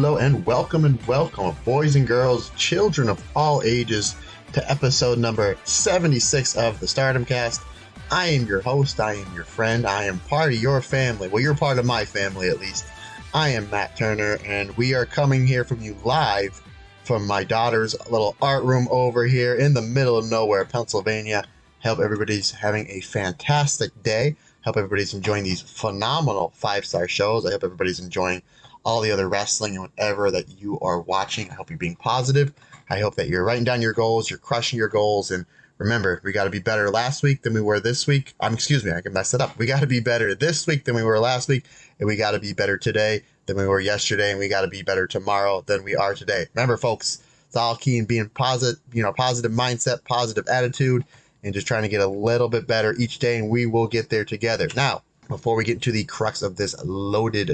hello, and welcome, boys and girls, children of all ages, to episode number 76 of the Stardom Cast. I am your host, I am your friend, I am part of your family. Well, you're part of my family, at least. I am Matt Turner, and we are coming here from you live from my daughter's little art room over here in the middle of nowhere, Pennsylvania. Hope everybody's having a fantastic day. Hope everybody's enjoying these phenomenal 5-star shows. I hope everybody's enjoying all the other wrestling and whatever that you are watching. I hope you're being positive. I hope that you're writing down your goals, you're crushing your goals, and remember, we got to be better last week than we were this week. I can mess it up. We got to be better this week than we were last week, and we got to be better today than we were yesterday, and we got to be better tomorrow than we are today. Remember, folks, it's all key in being positive, positive mindset, positive attitude, and just trying to get a little bit better each day, and we will get there together. Now, before we get to the crux of this loaded,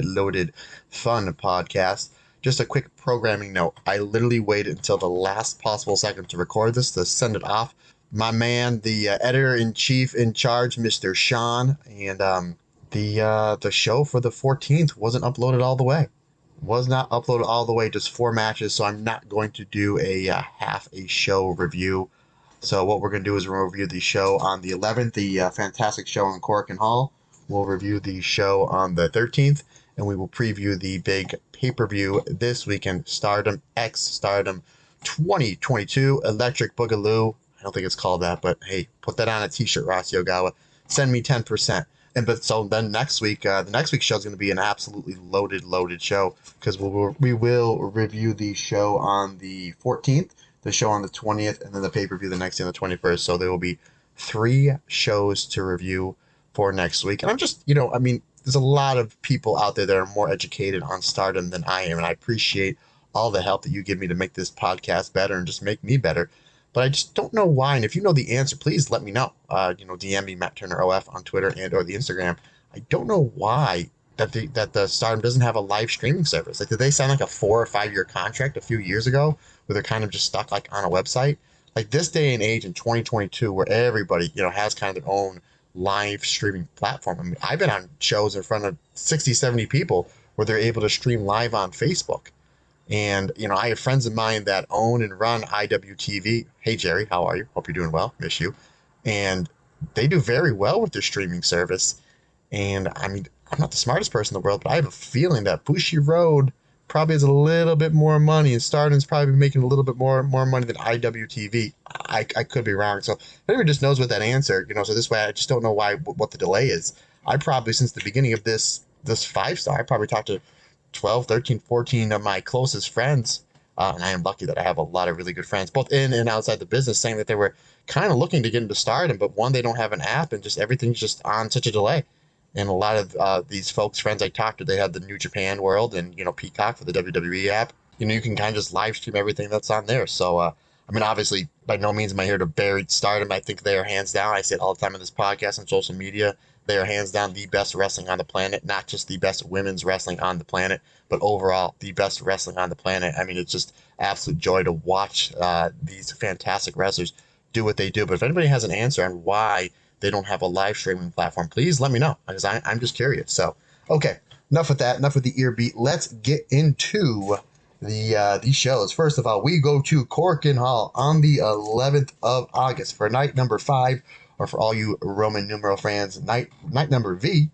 fun podcast, just a quick programming note. I literally waited until the last possible second to record this, to send it off. My man, the editor-in-chief in charge, Mr. Sean, and the show for the 14th wasn't uploaded all the way. Was not uploaded all the way, just 4 matches, so I'm not going to do a half a show review. So what we're going to do is we'll review the show on the 11th, the fantastic show in Cork and Hall. We'll review the show on the 13th, and we will preview the big pay-per-view this weekend, Stardom X Stardom 2022 Electric Boogaloo. I don't think it's called that, but hey, put that on a t-shirt, Ross Yogawa. Send me 10%. So then next week, the next week's show is going to be an absolutely loaded show, because we will review the show on the 14th, the show on the 20th, and then the pay-per-view the next day on the 21st. So there will be 3 shows to review for next week. And I'm just, there's a lot of people out there that are more educated on Stardom than I am, and I appreciate all the help that you give me to make this podcast better and just make me better. But I just don't know why, and if you know the answer, please let me know. DM me, Matt Turner OF, on Twitter and or the Instagram. I don't know why that the Stardom doesn't have a live streaming service. Like, did they sign like a 4 or 5 year contract a few years ago where they're kind of just stuck like on a website? Like, this day and age in 2022, where everybody has kind of their own live streaming platform. I mean, I've been on shows in front of 60, 70 people where they're able to stream live on Facebook. And, I have friends of mine that own and run IWTV. Hey, Jerry, how are you? Hope you're doing well. Miss you. And they do very well with their streaming service. And, I'm not the smartest person in the world, but I have a feeling that Bushi Road probably has a little bit more money, and Stardom's probably making a little bit more money than IWTV. I could be wrong. So if anyone just knows what that answer, so this way I just don't know what the delay is. I probably, since the beginning of this 5-star, I probably talked to 12, 13, 14 of my closest friends, and I am lucky that I have a lot of really good friends, both in and outside the business, saying that they were kind of looking to get into Stardom, but one, they don't have an app, and just everything's just on such a delay. And a lot of these folks, friends I talked to, they have the New Japan World and, Peacock for the WWE app. You can kind of just live stream everything that's on there. So, obviously, by no means am I here to bury Stardom. I think they are hands down. I say it all the time on this podcast and social media. They are hands down the best wrestling on the planet, not just the best women's wrestling on the planet, but overall the best wrestling on the planet. It's just absolute joy to watch these fantastic wrestlers do what they do. But if anybody has an answer on why they don't have a live streaming platform, please let me know, because I'm just curious. So, okay, enough with that, enough with the ear beat. Let's get into these shows. First of all, we go to Cork and Hall on the 11th of August for night number 5, or for all you Roman numeral fans, night number V.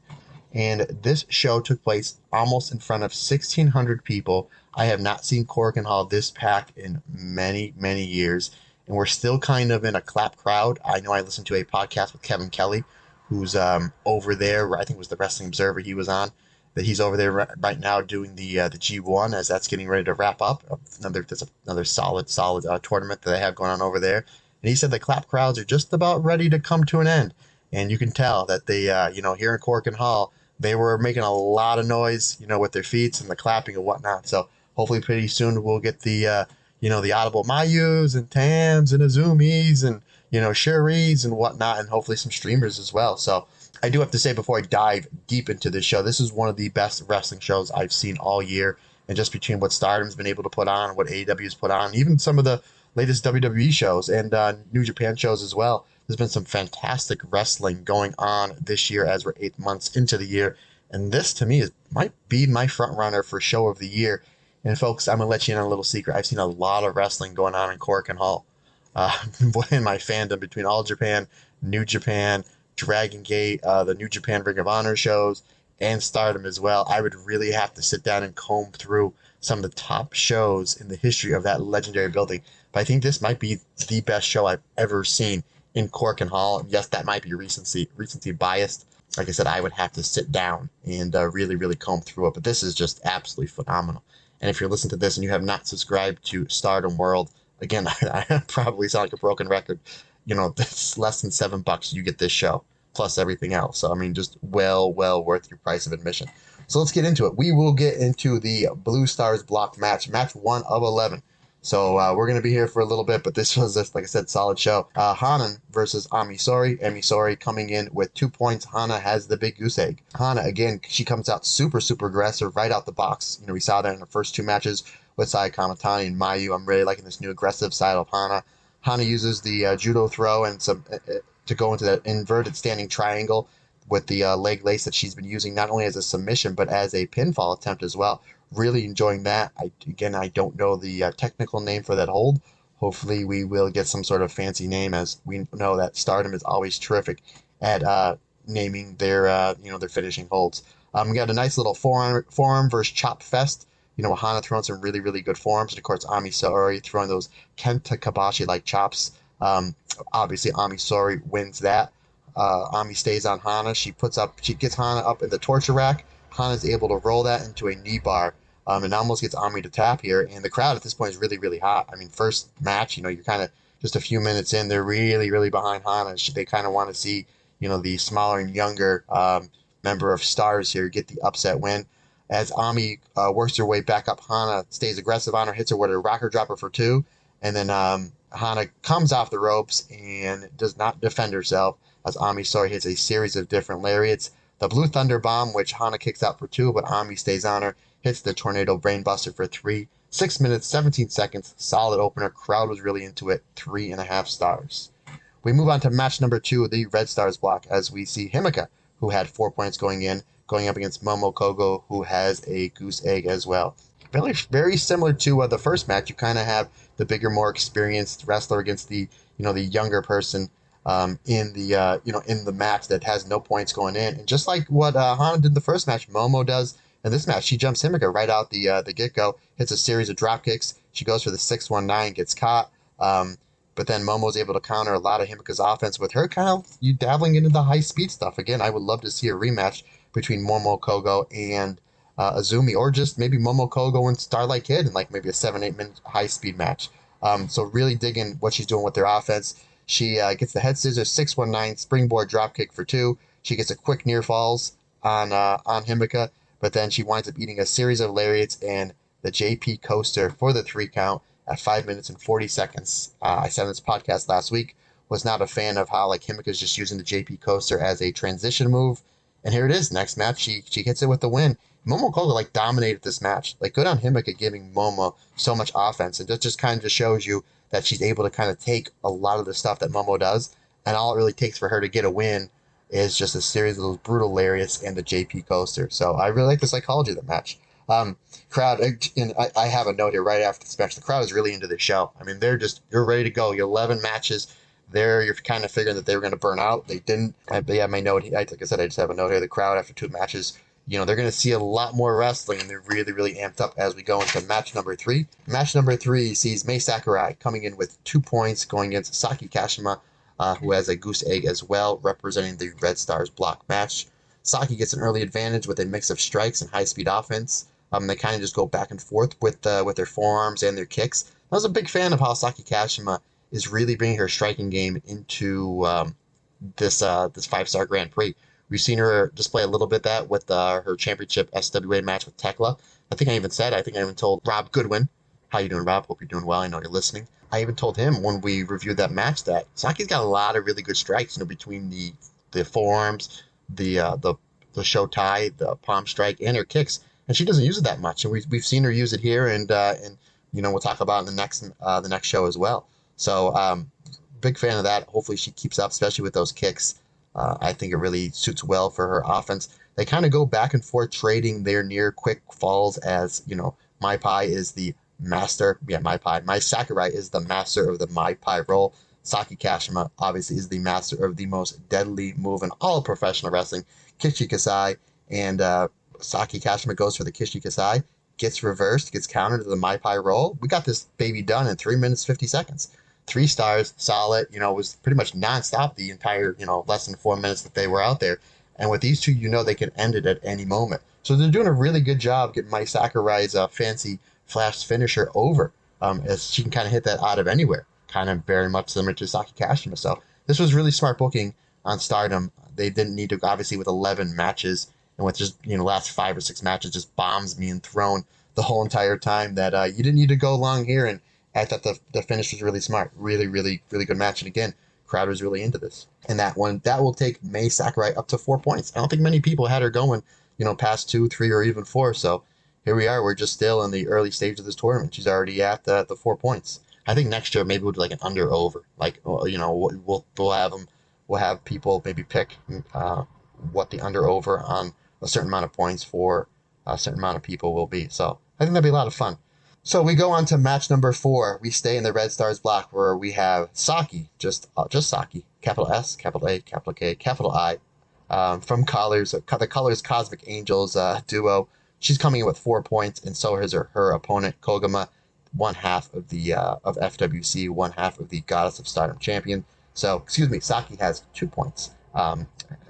And this show took place almost in front of 1,600 people. I have not seen Cork and Hall this packed in many, many years. And we're still kind of in a clap crowd. I know I listened to a podcast with Kevin Kelly, who's over there. I think it was the Wrestling Observer he was on. That he's over there right now doing the G1 as that's getting ready to wrap up. There's another solid tournament that they have going on over there. And he said the clap crowds are just about ready to come to an end. And you can tell that they, here in Cork and Hall, they were making a lot of noise, with their feet and the clapping and whatnot. So hopefully pretty soon we'll get the audible Mayus and Tams and Azumis and, Sherry's and whatnot, and hopefully some streamers as well. So I do have to say, before I dive deep into this show, this is one of the best wrestling shows I've seen all year. And just between what Stardom's been able to put on, what AEW's put on, even some of the latest WWE shows and New Japan shows as well, there's been some fantastic wrestling going on this year as we're 8 months into the year. And this, to me, might be my front runner for show of the year. And folks, I'm gonna let you in on a little secret. I've seen a lot of wrestling going on in Cork and Hall. In my fandom between All Japan, New Japan, Dragon Gate, the New Japan Ring of Honor shows, and Stardom as well. I would really have to sit down and comb through some of the top shows in the history of that legendary building. But I think this might be the best show I've ever seen in Cork and Hall. Yes, that might be recency biased. Like I said, I would have to sit down and really comb through it. But this is just absolutely phenomenal. And if you're listening to this and you have not subscribed to Stardom World, again, I probably sound like a broken record. It's less than $7. You get this show plus everything else. So, I mean, just well worth your price of admission. So let's get into it. We will get into the Blue Stars block match 1 of 11. So we're going to be here for a little bit, but this was, just, like I said, solid show. Hanan versus Amisori. Amisori coming in with 2 points. Hana has the big goose egg. Hana, again, she comes out super aggressive right out the box. We saw that in her first 2 matches with Sai Kamatani and Mayu. I'm really liking this new aggressive style of Hana. Hana uses the judo throw and some to go into that inverted standing triangle with the leg lace that she's been using not only as a submission but as a pinfall attempt as well. Really enjoying that. I don't know the technical name for that hold. Hopefully we will get some sort of fancy name, as we know that Stardom is always terrific at naming their finishing holds. We got a nice little forearm versus chop fest. Hana throwing some really good forearms, and of course Amisori throwing those Kenta Kabashi like chops. Obviously Amisori wins that. Ami stays on Hana. She gets Hana up in the torture rack. Hana's able to roll that into a knee bar, and almost gets Ami to tap here. And the crowd at this point is really hot. I mean, first match, you're kind of just a few minutes in, they're really behind Hana. They kind of want to see, the smaller and younger member of Stars here get the upset win. As Ami works her way back up, Hana stays aggressive on her, hits her with a rocker dropper for 2, and then Hana comes off the ropes and does not defend herself as Amisori hits a series of different lariats. The Blue Thunder Bomb, which Hana kicks out for 2, but Ami stays on her, hits the Tornado Brainbuster for 3. 6 minutes, 17 seconds, solid opener. Crowd was really into it. 3.5 stars. We move on to match number 2, the Red Stars block, as we see Himeka, who had 4 points going up against Momo Kogo, who has a goose egg as well. Very similar to the first match. You kind of have the bigger, more experienced wrestler against the younger person in the match that has no points going in. And just like what Hanan did in the first match, Momo does in this match. She jumps Himeka right out the get-go, hits a series of drop kicks. She goes for the 619, gets caught. But then Momo's able to counter a lot of Himeka's offense with her kind of dabbling into the high-speed stuff. Again, I would love to see a rematch between Momo Kogo and Zumi, or just maybe Momo Kogo and Starlight Kid in like maybe a 7-8 minute high-speed match. So really digging what she's doing with their offense. She gets the head scissors, 619, springboard dropkick for 2. She gets a quick near falls on Himeka, but then she winds up eating a series of lariats and the JP coaster for the 3 count at 5 minutes and 40 seconds. I said in this podcast last week, was not a fan of how Himeka's just using the JP coaster as a transition move. And here it is, next match, she hits it with the win. Momo Kogo dominated this match. Good on Himeka giving Momo so much offense. And that just kind of just shows you that she's able to kind of take a lot of the stuff that Momo does, and all it really takes for her to get a win is just a series of those brutal lariats and the JP coaster. So I really like the psychology of the match. Crowd, and I have a note here right after this match. The crowd is really into the show. I mean, you're ready to go. You're 11 matches there. You're kind of figuring that they were going to burn out. They didn't. But yeah, my note, like I said, I just have a note here. The crowd after 2 matches, they're going to see a lot more wrestling, and they're really amped up as we go into match number 3. Match number 3 sees Mei Sakurai coming in with 2 points, going against Saki Kashima, who has a goose egg as well, representing the Red Stars block match. Saki gets an early advantage with a mix of strikes and high-speed offense. They kind of just go back and forth with their forearms and their kicks. I was a big fan of how Saki Kashima is really bringing her striking game into this 5-star Grand Prix. We've seen her display a little bit that with her championship SWA match with Tekla. I think I even told Rob Goodwin, how you doing, Rob? Hope you're doing well. I know you're listening. I even told him when we reviewed that match that Saki's got a lot of really good strikes, between the forearms, the show tie, the palm strike, and her kicks, and she doesn't use it that much. And we've seen her use it here, and we'll talk about it in the next show as well. So big fan of that. Hopefully she keeps up, especially with those kicks. I think it really suits well for her offense. They kind of go back and forth trading their near quick falls as, Mai Pai is the master. Yeah, Mai Pai. Mai Sakurai is the master of the Mai Pai roll. Saki Kashima obviously is the master of the most deadly move in all of professional wrestling, Kishi Kasai. And Saki Kashima goes for the Kishi Kasai, gets reversed, gets countered to the Mai Pai roll. We got this baby done in 3 minutes 50 seconds. 3 stars, solid. It was pretty much nonstop the entire less than 4 minutes that they were out there. And with these two, they can end it at any moment. So they're doing a really good job getting Mai Sakurai's fancy flash finisher over, as she can kind of hit that out of anywhere, kind of very much similar to Saki Kashima. So this was really smart booking on Stardom. They didn't need to, obviously, with 11 matches and with just last 5 or 6 matches, just bombs being thrown the whole entire time, that you didn't need to go long here. And I thought the finish was really smart, really, really, really good match. And again, crowd was really into this. And that will take Mai Sakurai up to 4 points. I don't think many people had her going, past 2, 3, or even 4. So here we are. We're just still in the early stage of this tournament. She's already at the 4 points. I think next year maybe we'll do like an under over. Like, we'll have people maybe pick what the under over on a certain amount of points for a certain amount of people will be. So I think that'd be a lot of fun. So we go on to match number 4. We stay in the Red Stars block, where we have Saki, just Saki, capital S, capital A, capital K, capital I, from the Colors Cosmic Angels duo. She's coming in with 4 points, and so is her opponent Koguma, one half of the of FWC, one half of the Goddess of Stardom champion. So, Saki has 2 points.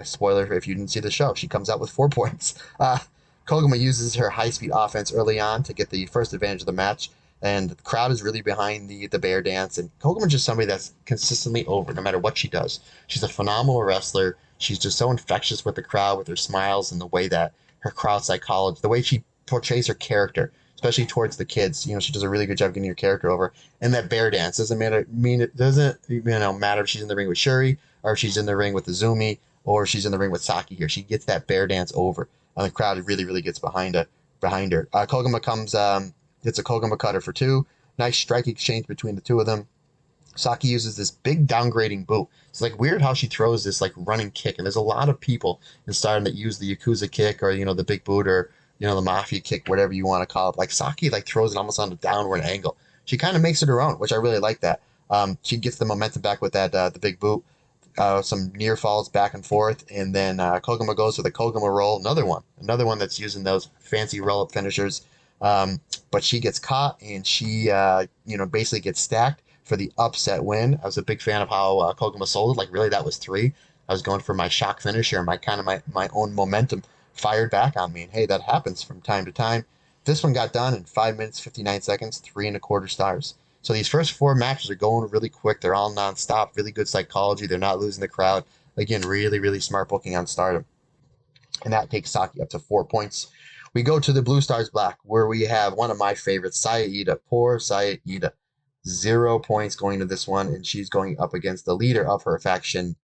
Spoiler if you didn't see the show, she comes out with 4 points. Koguma uses her high-speed offense early on to get the first advantage of the match, and the crowd is really behind the bear dance. And Koguma's just somebody that's consistently over, no matter what she does. She's a phenomenal wrestler. She's just so infectious with the crowd, with her smiles and the way that her crowd psychology, the way she portrays her character, especially towards the kids. She does a really good job getting her character over. And that bear dance doesn't matter if she's in the ring with Shuri, or if she's in the ring with the Zumi, or if she's in the ring with Saki here. She gets that bear dance over. And the crowd really, really gets behind her. Koguma gets a Koguma cutter for 2. Nice strike exchange between the two of them. Saki uses this big downgrading boot. It's like weird how she throws this like running kick. And there's a lot of people in Stardom that use the Yakuza kick, or, the big boot, or, the Mafia kick, whatever you want to call it. Like Saki throws it almost on a downward angle. She kind of makes it her own, which I really like that. She gets the momentum back with that the big boot. Some near falls back and forth, and then Koguma goes for the Koguma roll, another one that's using those fancy roll-up finishers, but she gets caught, and she basically gets stacked for the upset win. I was a big fan of how Koguma sold it. Like, really, that was 3. I was going for my shock finisher, and my own momentum fired back on me, and hey, that happens from time to time. This one got done in 5 minutes 59 seconds, 3.25 stars. So these first 4 matches are going really quick. They're all nonstop. Really good psychology. They're not losing the crowd. Again, really, really smart booking on Stardom. And that takes Saki up to 4 points. We go to the Blue Stars Black, where we have one of my favorites, Saya Iida. Poor Saya Iida. 0 points going to this one, and she's going up against the leader of her faction,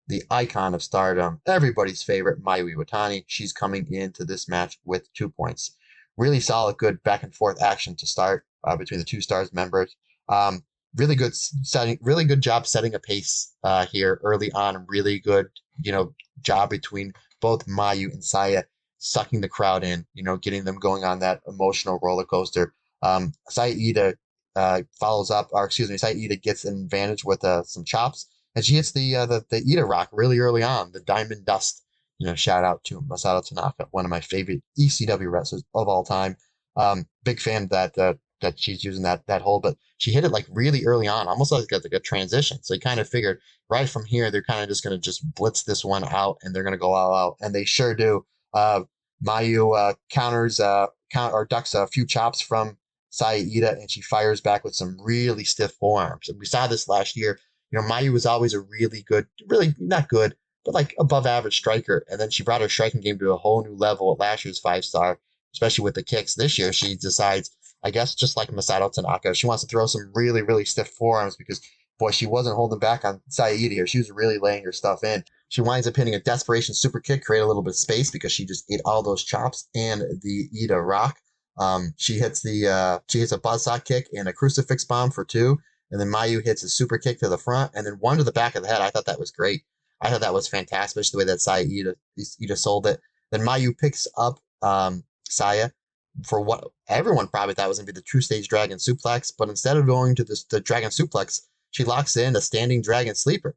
the icon of Stardom, everybody's favorite, Mayu Iwatani. She's coming into this match with 2 points. Really solid, good back and forth action to start between the 2 stars members. Really good job setting a pace here early on. Really good, job between both Mayu and Saya, sucking the crowd in, getting them going on that emotional roller coaster. Saya Iida follows up, Saya Iida gets an advantage with some chops, and she hits the Iida Rock really early on, the Diamond Dust. Shout out to Masato Tanaka, one of my favorite ECW wrestlers of all time. Big fan that she's using that hold, but she hit it like really early on, almost like a transition. So you kind of figured right from here, they're kind of just going to just blitz this one out, and they're going to go all out, and they sure do. Mayu ducks a few chops from Saya Iida, and she fires back with some really stiff forearms. And we saw this last year. Mayu was always a really good, really not good, but like above average striker. And then she brought her striking game to a whole new level at last year's 5-star, especially with the kicks. This year, she decides, I guess, just like Masato Tanaka, she wants to throw some really, really stiff forearms because, boy, she wasn't holding back on Saya Iida here. She was really laying her stuff in. She winds up hitting a desperation super kick, create a little bit of space because she just ate all those chops and the Iida Rock. She hits a buzzsaw kick and a crucifix bomb for 2. And then Mayu hits a super kick to the front and then 1 to the back of the head. I thought that was great. I thought that was fantastic, the way that Saya Iida sold it. Then Mayu picks up Saya, for what everyone probably thought was going to be the true stage dragon suplex, but instead of going to the dragon suplex, she locks in a standing dragon sleeper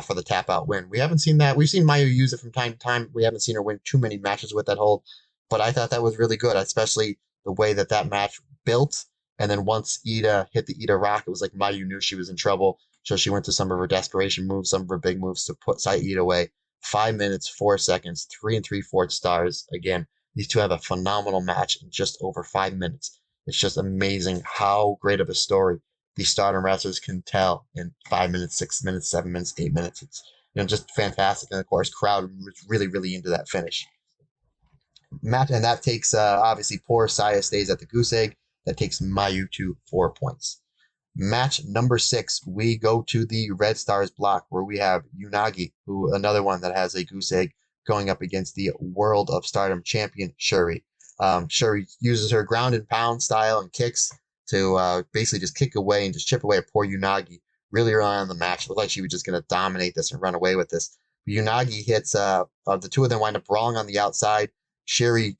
for the tap out win. We haven't seen that. We've seen Mayu use it from time to time. We haven't seen her win too many matches with that hold, but I thought that was really good, especially the way that that match built. And then once Ida hit the Ida Rock, it was like Mayu knew she was in trouble. So she went to some of her desperation moves, some of her big moves to put Ida away. 5 minutes, 4 seconds, 3 3/4 stars. Again, these two have a phenomenal match in just over 5 minutes. It's just amazing how great of a story these Stardom wrestlers can tell in 5 minutes, 6 minutes, 7 minutes, 8 minutes. It's just fantastic. And of course, crowd was really, really into that finish. Match, and that takes obviously poor Saya stays at the goose egg. That takes Mayu to 4 points. Match number 6, we go to the Red Stars block where we have Unagi, who another one that has a goose egg, going up against the World of Stardom champion Shuri. Shuri uses her ground and pound style and kicks to basically just kick away and just chip away at poor Unagi really early on in the match. It looked like she was just going to dominate this and run away with this. Unagi hits, the two of them wind up brawling on the outside. Shuri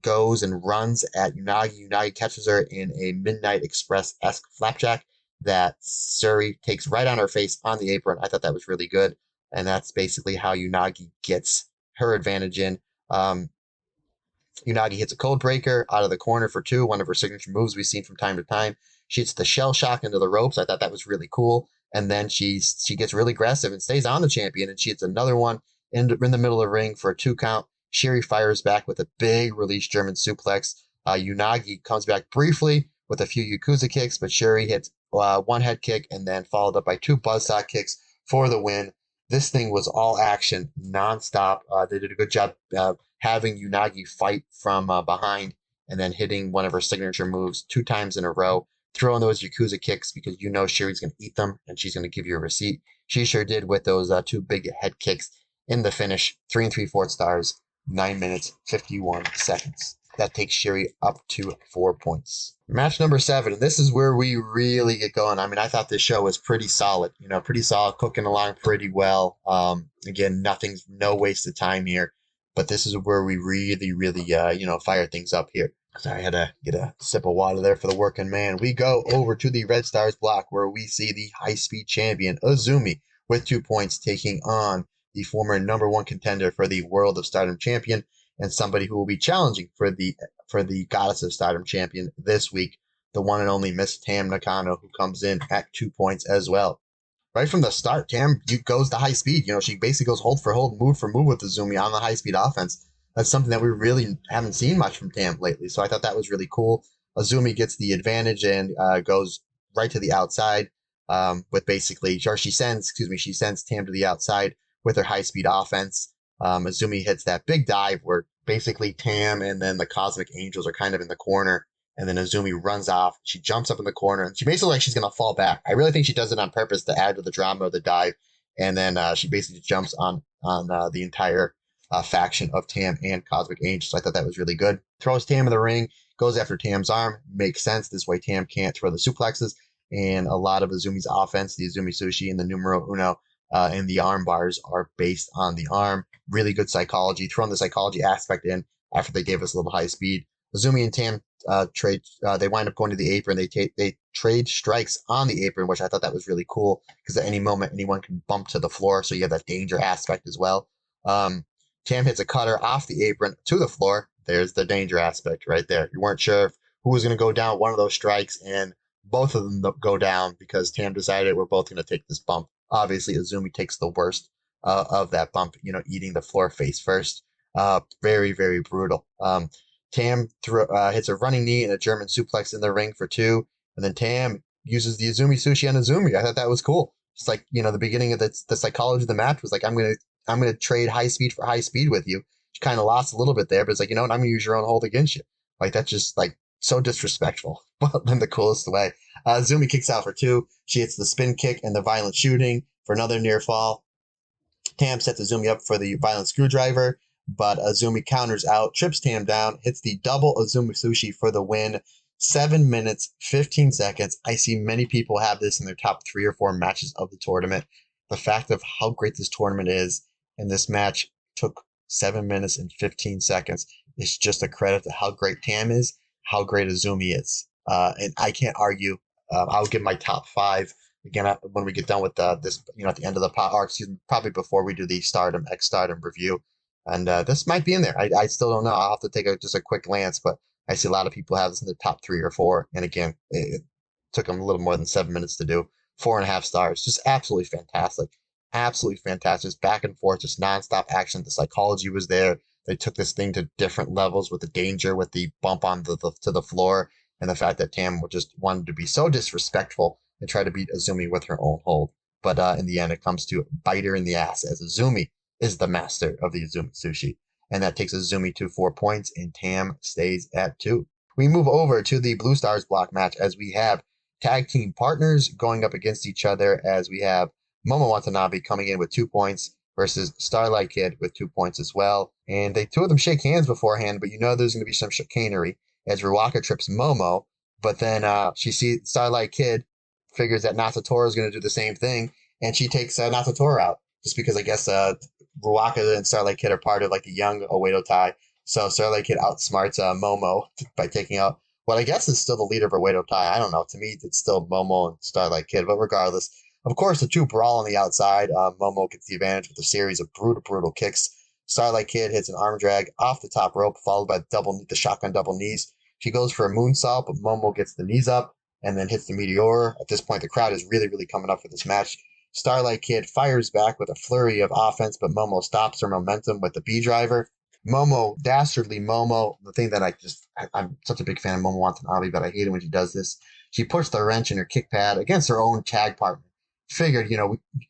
goes and runs at Unagi. Unagi catches her in a Midnight Express-esque flapjack that Shuri takes right on her face on the apron. I thought that was really good. And that's basically how Unagi gets her advantage in. Unagi hits a code breaker out of the corner for 2, one of her signature moves we've seen from time to time. She hits the shell shock into the ropes. I thought that was really cool. And then she gets really aggressive and stays on the champion, and she hits another one in the middle of the ring for a 2 count. Shuri fires back with a big release German suplex. Unagi comes back briefly with a few Yakuza kicks, but Shuri hits one head kick and then followed up by 2 buzzsaw kicks for the win. This thing was all action, nonstop. They did a good job having Unagi fight from behind and then hitting one of her signature moves 2 times in a row, throwing those Yakuza kicks because Shuri's going to eat them and she's going to give you a receipt. She sure did with those 2 big head kicks in the finish. 3 3/4 stars, 9 minutes, 51 seconds. That takes Shuri up to 4 points. Match number 7, and this is where we really get going. I mean, I thought this show was pretty solid, pretty solid, cooking along pretty well. Again, no waste of time here, but this is where we really, really, fire things up here. Sorry, I had to get a sip of water there for the working man. We go over to the Red Stars block where we see the high-speed champion, Zumi, with 2 points, taking on the former number 1 contender for the World of Stardom champion and somebody who will be challenging for the Goddess of Stardom champion this week, the one and only Miss Tam Nakano, who comes in at 2 points as well. Right from the start, Tam goes to high speed. She basically goes hold for hold, move for move with the Zumi on the high speed offense. That's something that we really haven't seen much from Tam lately. So I thought that was really cool. Azumi gets the advantage and goes right to the outside with basically, or she sends Tam to the outside with her high speed offense. Azumi hits that big dive where basically Tam and then the Cosmic Angels are kind of in the corner. And then Azumi runs off. She jumps up in the corner and she basically like she's going to fall back. I really think she does it on purpose to add to the drama of the dive. And then she basically jumps on the entire faction of Tam and Cosmic Angels. So I thought that was really good. Throws Tam in the ring, goes after Tam's arm. Makes sense. This way Tam can't throw the suplexes. And a lot of Azumi's offense, the Azumi Sushi and the Numero Uno and the arm bars are based on the arm. Really good psychology. Throwing the psychology aspect in after they gave us a little high speed. Azumi and Tam trade. They wind up going to the apron. They trade strikes on the apron, which I thought that was really cool because at any moment anyone can bump to the floor, so you have that danger aspect as well. Tam hits a cutter off the apron to the floor. There's the danger aspect right there. You weren't sure who was going to go down one of those strikes, and both of them go down because Tam decided we're both going to take this bump. Obviously, Azumi takes the worst of that bump, eating the floor face first. Very, very brutal. Tam hits a running knee and a German suplex in the ring for 2. And then Tam uses the Azumi Sushi on Azumi. I thought that was cool. Just like, the beginning of the psychology of the match was like, I'm going to trade high speed for high speed with you. She kind of lost a little bit there, but it's like, I'm going to use your own hold against you. Like, that's just like so disrespectful, but in the coolest way. Azumi kicks out for 2. She hits the spin kick and the violent shooting for another near fall. Tam sets Azumi up for the violent screwdriver, but Azumi counters out, trips Tam down, hits the double Azumi Sushi for the win. 7 minutes, 15 seconds. I see many people have this in their top 3 or 4 matches of the tournament. The fact of how great this tournament is, and this match took 7 minutes and 15 seconds is just a credit to how great Tam is, how great Azumi is. And I can't argue. I'll give my top five again when we get done with this, at the end of the pot, or excuse me, probably before we do the Stardom X Stardom review. And this might be in there. I still don't know. I'll have to take just a quick glance, but I see a lot of people have this in the top 3 or 4. And again, it took them a little more than 7 minutes to do. 4.5 stars. Just absolutely fantastic. Absolutely fantastic. Just back and forth, just nonstop action. The psychology was there. They took this thing to different levels with the danger, with the bump on to the floor, and the fact that Tam just wanted to be so disrespectful and try to beat Azumi with her own hold. But in the end, it comes to bite her in the ass, as Azumi is the master of the Azumi Sushi. And that takes Azumi to 4 points, and Tam stays at 2. We move over to the Blue Stars block match as we have tag team partners going up against each other, as we have Momo Watanabe coming in with 2 points versus Starlight Kid with 2 points as well. And two of them shake hands beforehand, but there's going to be some chicanery as Ruaka trips Momo. But then she sees Starlight Kid, figures that Natsutora is going to do the same thing, and she takes Natsutora out just because I guess Ruaka and Starlight Kid are part of like the young Oedo Tai. So Starlight Kid outsmarts Momo by taking out what I guess is still the leader of Oedo Tai. I don't know. To me, it's still Momo and Starlight Kid. But regardless, of course, the two brawl on the outside. Momo gets the advantage with a series of brutal kicks. Starlight Kid hits an arm drag off the top rope, followed by the shotgun double knees. She goes for a moonsault, but Momo gets the knees up and then hits the Meteor. At this point, the crowd is really coming up for this match. Starlight Kid fires back with a flurry of offense, but Momo stops her momentum with the B driver. Dastardly Momo, the thing that I'm such a big fan of Momo Watanabe, but I hate it when she does this. She puts the wrench in her kick pad against her own tag partner. Figured,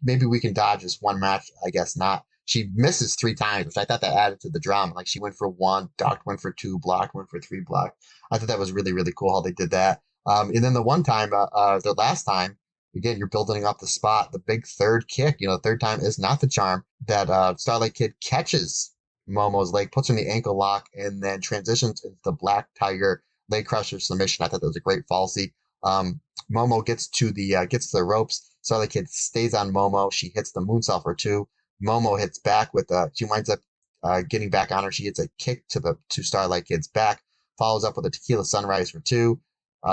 maybe we can dodge this one match. I guess not. She misses 3 times, which I thought that added to the drama. Like she went for 1, ducked, went for 2, blocked, went for 3, blocked. I thought that was really cool how they did that. And then the one time, the last time, again, you're building up the spot. The big third kick, third time is not the charm. That Starlight Kid catches Momo's leg, puts her in the ankle lock, and then transitions into the Black Tiger leg crusher submission. I thought that was a great falsie. Momo gets to the ropes. Starlight Kid stays on Momo. She hits the moonsault for 2. Momo hits back with she winds up getting back on her. She hits a kick to Starlight Kid's back, follows up with a Tequila Sunrise for 2.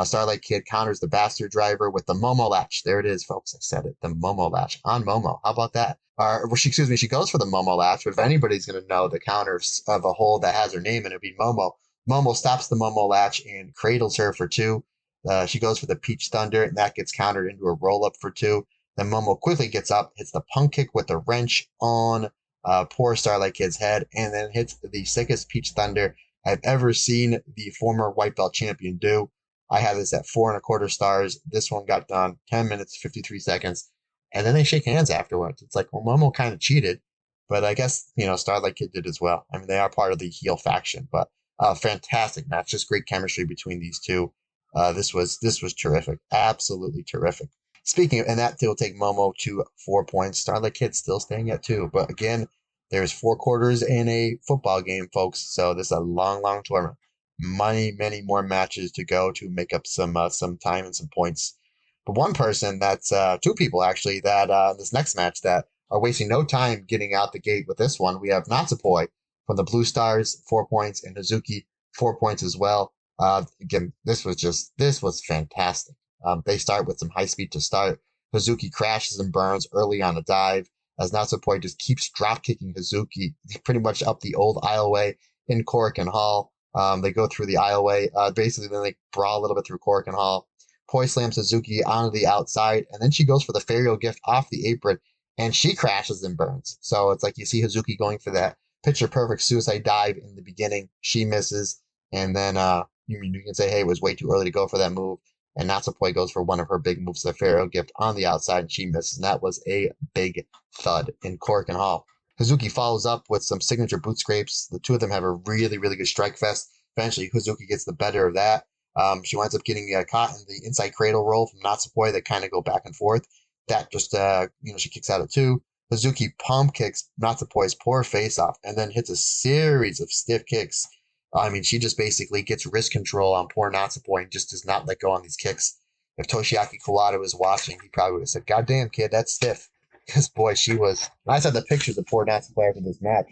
Starlight Kid counters the Bastard Driver with the Momo Latch. There it is, folks. I said it. The Momo Latch on Momo. How about that? She goes for the Momo Latch, but if anybody's going to know the counter of a hold that has her name in it, it'd be Momo. Momo stops the Momo Latch and cradles her for 2. She goes for the Peach Thunder, and that gets countered into a roll-up for 2. Then Momo quickly gets up, hits the punk kick with the wrench on poor Starlight Kid's head, and then hits the sickest Peach Thunder I've ever seen the former white belt champion do. I have this at 4.25 stars. This one got done 10 minutes, 53 seconds. And then they shake hands afterwards. It's like, well, Momo kind of cheated, but I guess, Starlight Kid did as well. I mean, they are part of the heel faction, but fantastic match. Just great chemistry between these two. This was terrific. Absolutely terrific. Speaking of, and that will take Momo to 4 points. Starlight Kid still staying at 2. But again, there's 4 quarters in a football game, folks. So this is a long tournament. Many more matches to go to make up some time and some points. But one person, that's 2 people actually, that this next match that are wasting no time getting out the gate with this one. We have Natsupoi from the Blue Stars, 4 points, and Hazuki, 4 points as well. Again, this was fantastic. They start with some high speed to start. Hazuki crashes and burns early on a dive as Natsupoi just keeps drop kicking Hazuki pretty much up the old aisleway in Korakuen Hall. They go through the aisleway. Basically, then they brawl a little bit through Korakuen Hall. Poi slams Hazuki onto the outside, and then she goes for the Ferial Gift off the apron, and she crashes and burns. So it's like you see Hazuki going for that picture perfect suicide dive in the beginning. She misses, and then you can say, hey, it was way too early to go for that move. And Natsupoi goes for one of her big moves, the Ferial Gift on the outside, and she misses. And that was a big thud in Korakuen Hall. Hazuki follows up with some signature boot scrapes. The two of them have a really good strike fest. Eventually, Hazuki gets the better of that. She winds up getting caught in the inside cradle roll from Natsupoi that kind of go back and forth. That just, she kicks out at 2. Hazuki pump kicks Natsupoi's poor face off and then hits a series of stiff kicks. I mean, she just basically gets wrist control on poor Natsupoi and just does not let go on these kicks. If Toshiaki Kawada was watching, he probably would have said, God damn, kid, that's stiff. Because, boy, she was. I saw the pictures of poor Natsupoi after this match.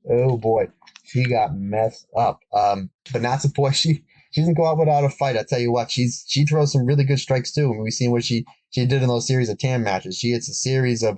Oh boy, she got messed up. But Natsupoi, she doesn't go out without a fight. I tell you what, she throws some really good strikes too. I mean, we've seen what she did in those series of TAM matches. She hits a series of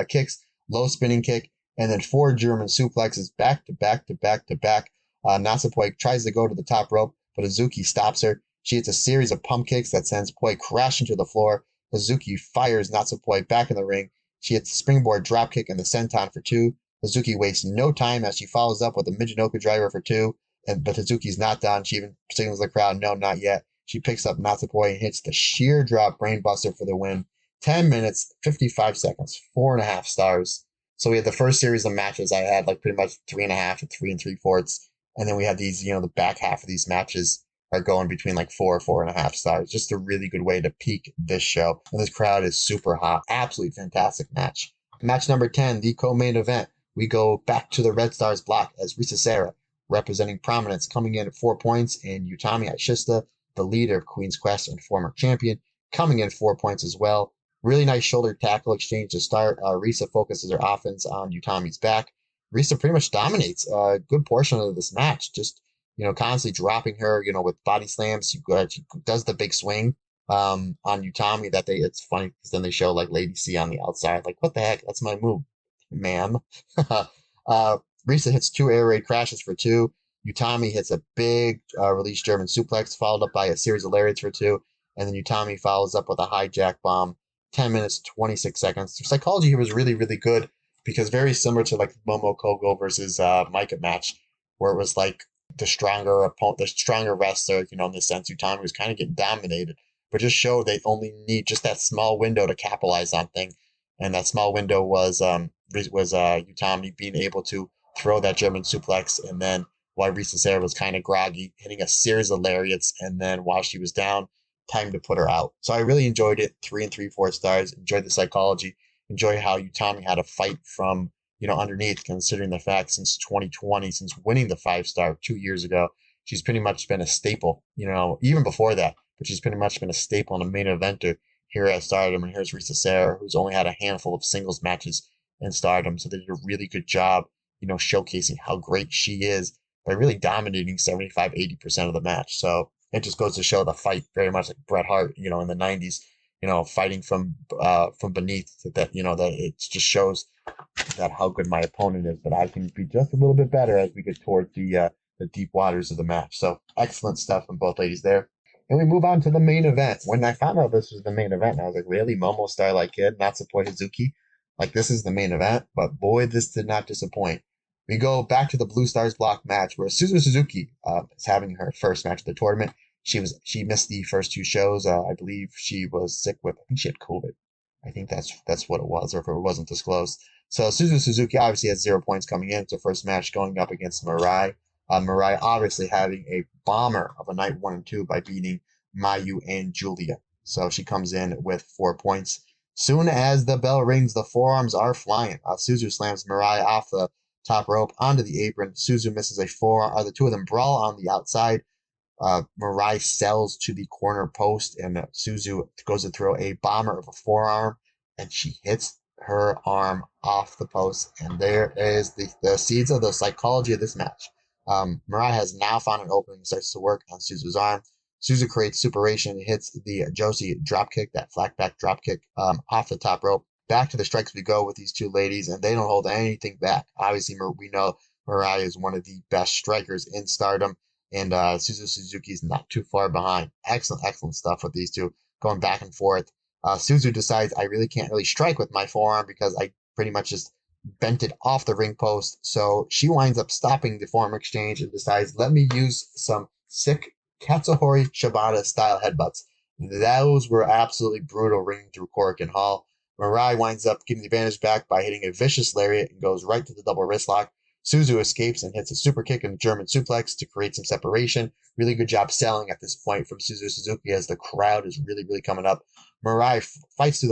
kicks, low spinning kick, and then 4 German suplexes back to back to back to back. Natsupoi tries to go to the top rope, but Hazuki stops her. She hits a series of pump kicks that sends Poi crashing to the floor. Hazuki fires Natsupoi back in the ring. She hits the springboard dropkick and the senton for 2. Hazuki wastes no time as she follows up with a Michinoku driver for 2, but Hazuki's not done. She even signals the crowd, no, not yet. She picks up Natsupoi and hits the sheer drop brainbuster for the win. 10 minutes, 55 seconds, 4.5 stars. So we had the first series of matches. I had like pretty much 3.5 to 3 3/4. And then we had these, the back half of these matches are going between like 4.5 stars. Just a really good way to peak this show. And this crowd is super hot. Absolutely fantastic match. Match number 10, the co-main event. We go back to the Red Stars block as Risa Sera, representing Prominence, coming in at 4 points, and Utami Ashista, the leader of Queen's Quest and former champion, coming in 4 points as well. Really nice shoulder tackle exchange to start. Risa focuses her offense on Utami's back. Risa pretty much dominates a good portion of this match, just constantly dropping her, with body slams. She does the big swing on Utami it's funny because then they show like Lady C on the outside, like, what the heck? That's my move, ma'am. Risa hits 2 air raid crashes for 2. Utami hits a big release German suplex, followed up by a series of lariats for 2. And then Utami follows up with a hijack bomb. 10 minutes, 26 seconds. The psychology here was really, really good because very similar to like Momo Kogo versus Micah match, where it was like the stronger opponent, the stronger wrestler, in the sense Utami was kind of getting dominated, but just showed they only need just that small window to capitalize on thing. And that small window was Utami being able to throw that German suplex, and then while Risa Sera was kind of groggy, hitting a series of lariats, and then while she was down, time to put her out. So I really enjoyed it. 3 3/4 stars. Enjoyed the psychology. Enjoy how Utami had to fight from underneath, considering the fact since 2020, since winning the 5-star 2 years ago, she's pretty much been a staple. Even before that, but she's pretty much been a staple in a main eventer here at Stardom. And here's Risa Sera, who's only had a handful of singles matches in Stardom. So they did a really good job, showcasing how great she is by really dominating 75-80% of the match. So it just goes to show the fight very much like Bret Hart, in the 90s, fighting from beneath, that it just shows that how good my opponent is, but I can be just a little bit better as we get towards the deep waters of the match. So excellent stuff from both ladies there. And we move on to the main event. When I found out this was the main event, I was like, really? Momo Starlight Kid, Natsupoi Hazuki? Like, this is the main event? But boy, this did not disappoint. We go back to the Blue Stars block match where Suzu Suzuki is having her first match of the tournament. She missed the first 2 shows. I believe she was sick with, I think she had COVID. I think that's what it was, or if it wasn't disclosed. So Suzu Suzuki obviously has 0 points coming in. It's her first match going up against Mirai. Mirai obviously having a bomber of a night 1 and 2 by beating Mayu and Julia. So she comes in with 4 points. Soon as the bell rings, the forearms are flying. Suzu slams Mirai off the top rope onto the apron. Suzu misses a forearm. The two of them brawl on the outside. Mirai sells to the corner post, and Suzu goes to throw a bomber of a forearm, and she hits her arm off the post. And there is the seeds of the psychology of this match. Mirai has now found an opening and starts to work on Suzu's arm. Suzu creates superation and hits the Josie dropkick, that flat back dropkick, off the top rope. Back to the strikes we go with these two ladies, and they don't hold anything back. Obviously, we know Mirai is one of the best strikers in Stardom, and Suzu Suzuki is not too far behind. Excellent stuff with these two going back and forth. Suzu decides, I really can't really strike with my forearm because I pretty much just bent it off the ring post. So she winds up stopping the forearm exchange and decides, let me use some sick Katsuhori Shibata style headbutts. Those were absolutely brutal, ringing through Cork and Hall. Mirai winds up getting the advantage back by hitting a vicious lariat and goes right to the double wrist lock. Suzu escapes and hits a super kick and a German suplex to create some separation. Really good job selling at this point from Suzu Suzuki as the crowd is really coming up. Mirai fights through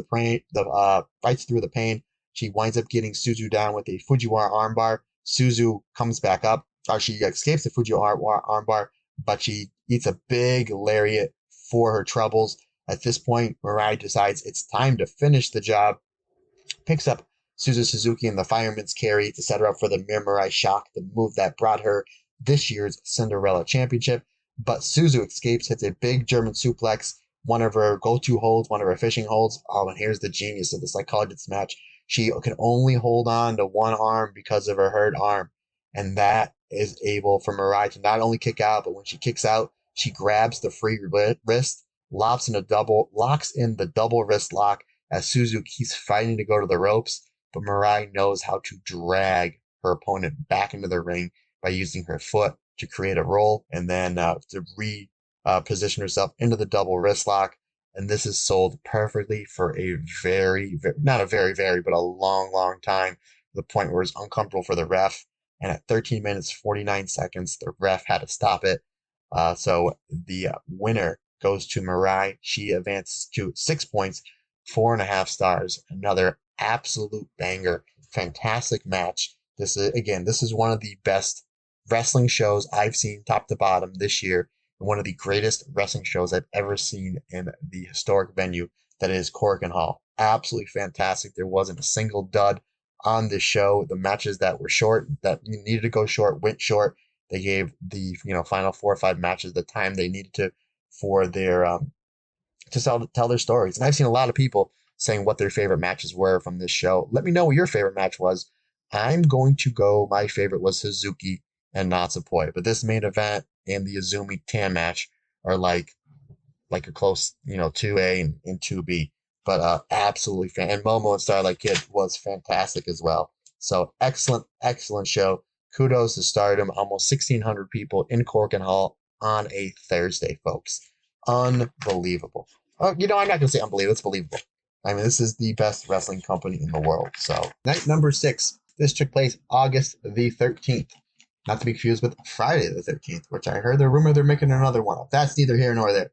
the pain. She winds up getting Suzu down with a Fujiwara armbar. Suzu comes back up. She escapes the Fujiwara armbar, but she eats a big lariat for her troubles. At this point, Mirai decides it's time to finish the job, picks up Suzu Suzuki in the fireman's carry to set her up for the Mirai Shock, the move that brought her this year's Cinderella Championship. But Suzu escapes, hits a big German suplex, one of her go-to holds, one of her fishing holds. Oh, and here's the genius of the psychology of this match. She can only hold on to one arm because of her hurt arm. And that is able for Mirai to not only kick out, but when she kicks out, she grabs the free wrist, locks in the double wrist lock as Suzu keeps fighting to go to the ropes. But Mirai knows how to drag her opponent back into the ring by using her foot to create a roll and then to reposition herself into the double wrist lock. And this is sold perfectly for a not a very, but a long, long time, to the point where it's uncomfortable for the ref. And at 13 minutes, 49 seconds, the ref had to stop it. So the winner goes to Mirai. She advances to 6 points, 4.5 stars. Another absolute banger, fantastic match. This is one of the best wrestling shows I've seen top to bottom this year, and one of the greatest wrestling shows I've ever seen in the historic venue that is Korakuen Hall. Absolutely fantastic. There wasn't a single dud on this show. The matches that were short, that needed to go short, went short. They gave the final 4 or 5 matches the time they needed to for their to tell their stories. And I've seen a lot of people saying what their favorite matches were from this show. Let me know what your favorite match was. I'm going to go. My favorite was Suzuki and Natsupoi, but this main event and the Azumi Tan match are like a close 2A and 2B. But absolutely fan. And Momo and Starlight Kid was fantastic as well. So excellent show. Kudos to Stardom. Almost 1,600 people in Korakuen Hall on a Thursday, folks. Unbelievable. Oh, I'm not going to say unbelievable. It's believable. I mean, this is the best wrestling company in the world. So, night number 6. This took place August the 13th. Not to be confused with Friday the 13th, which I heard the rumor they're making another one of. That's neither here nor there.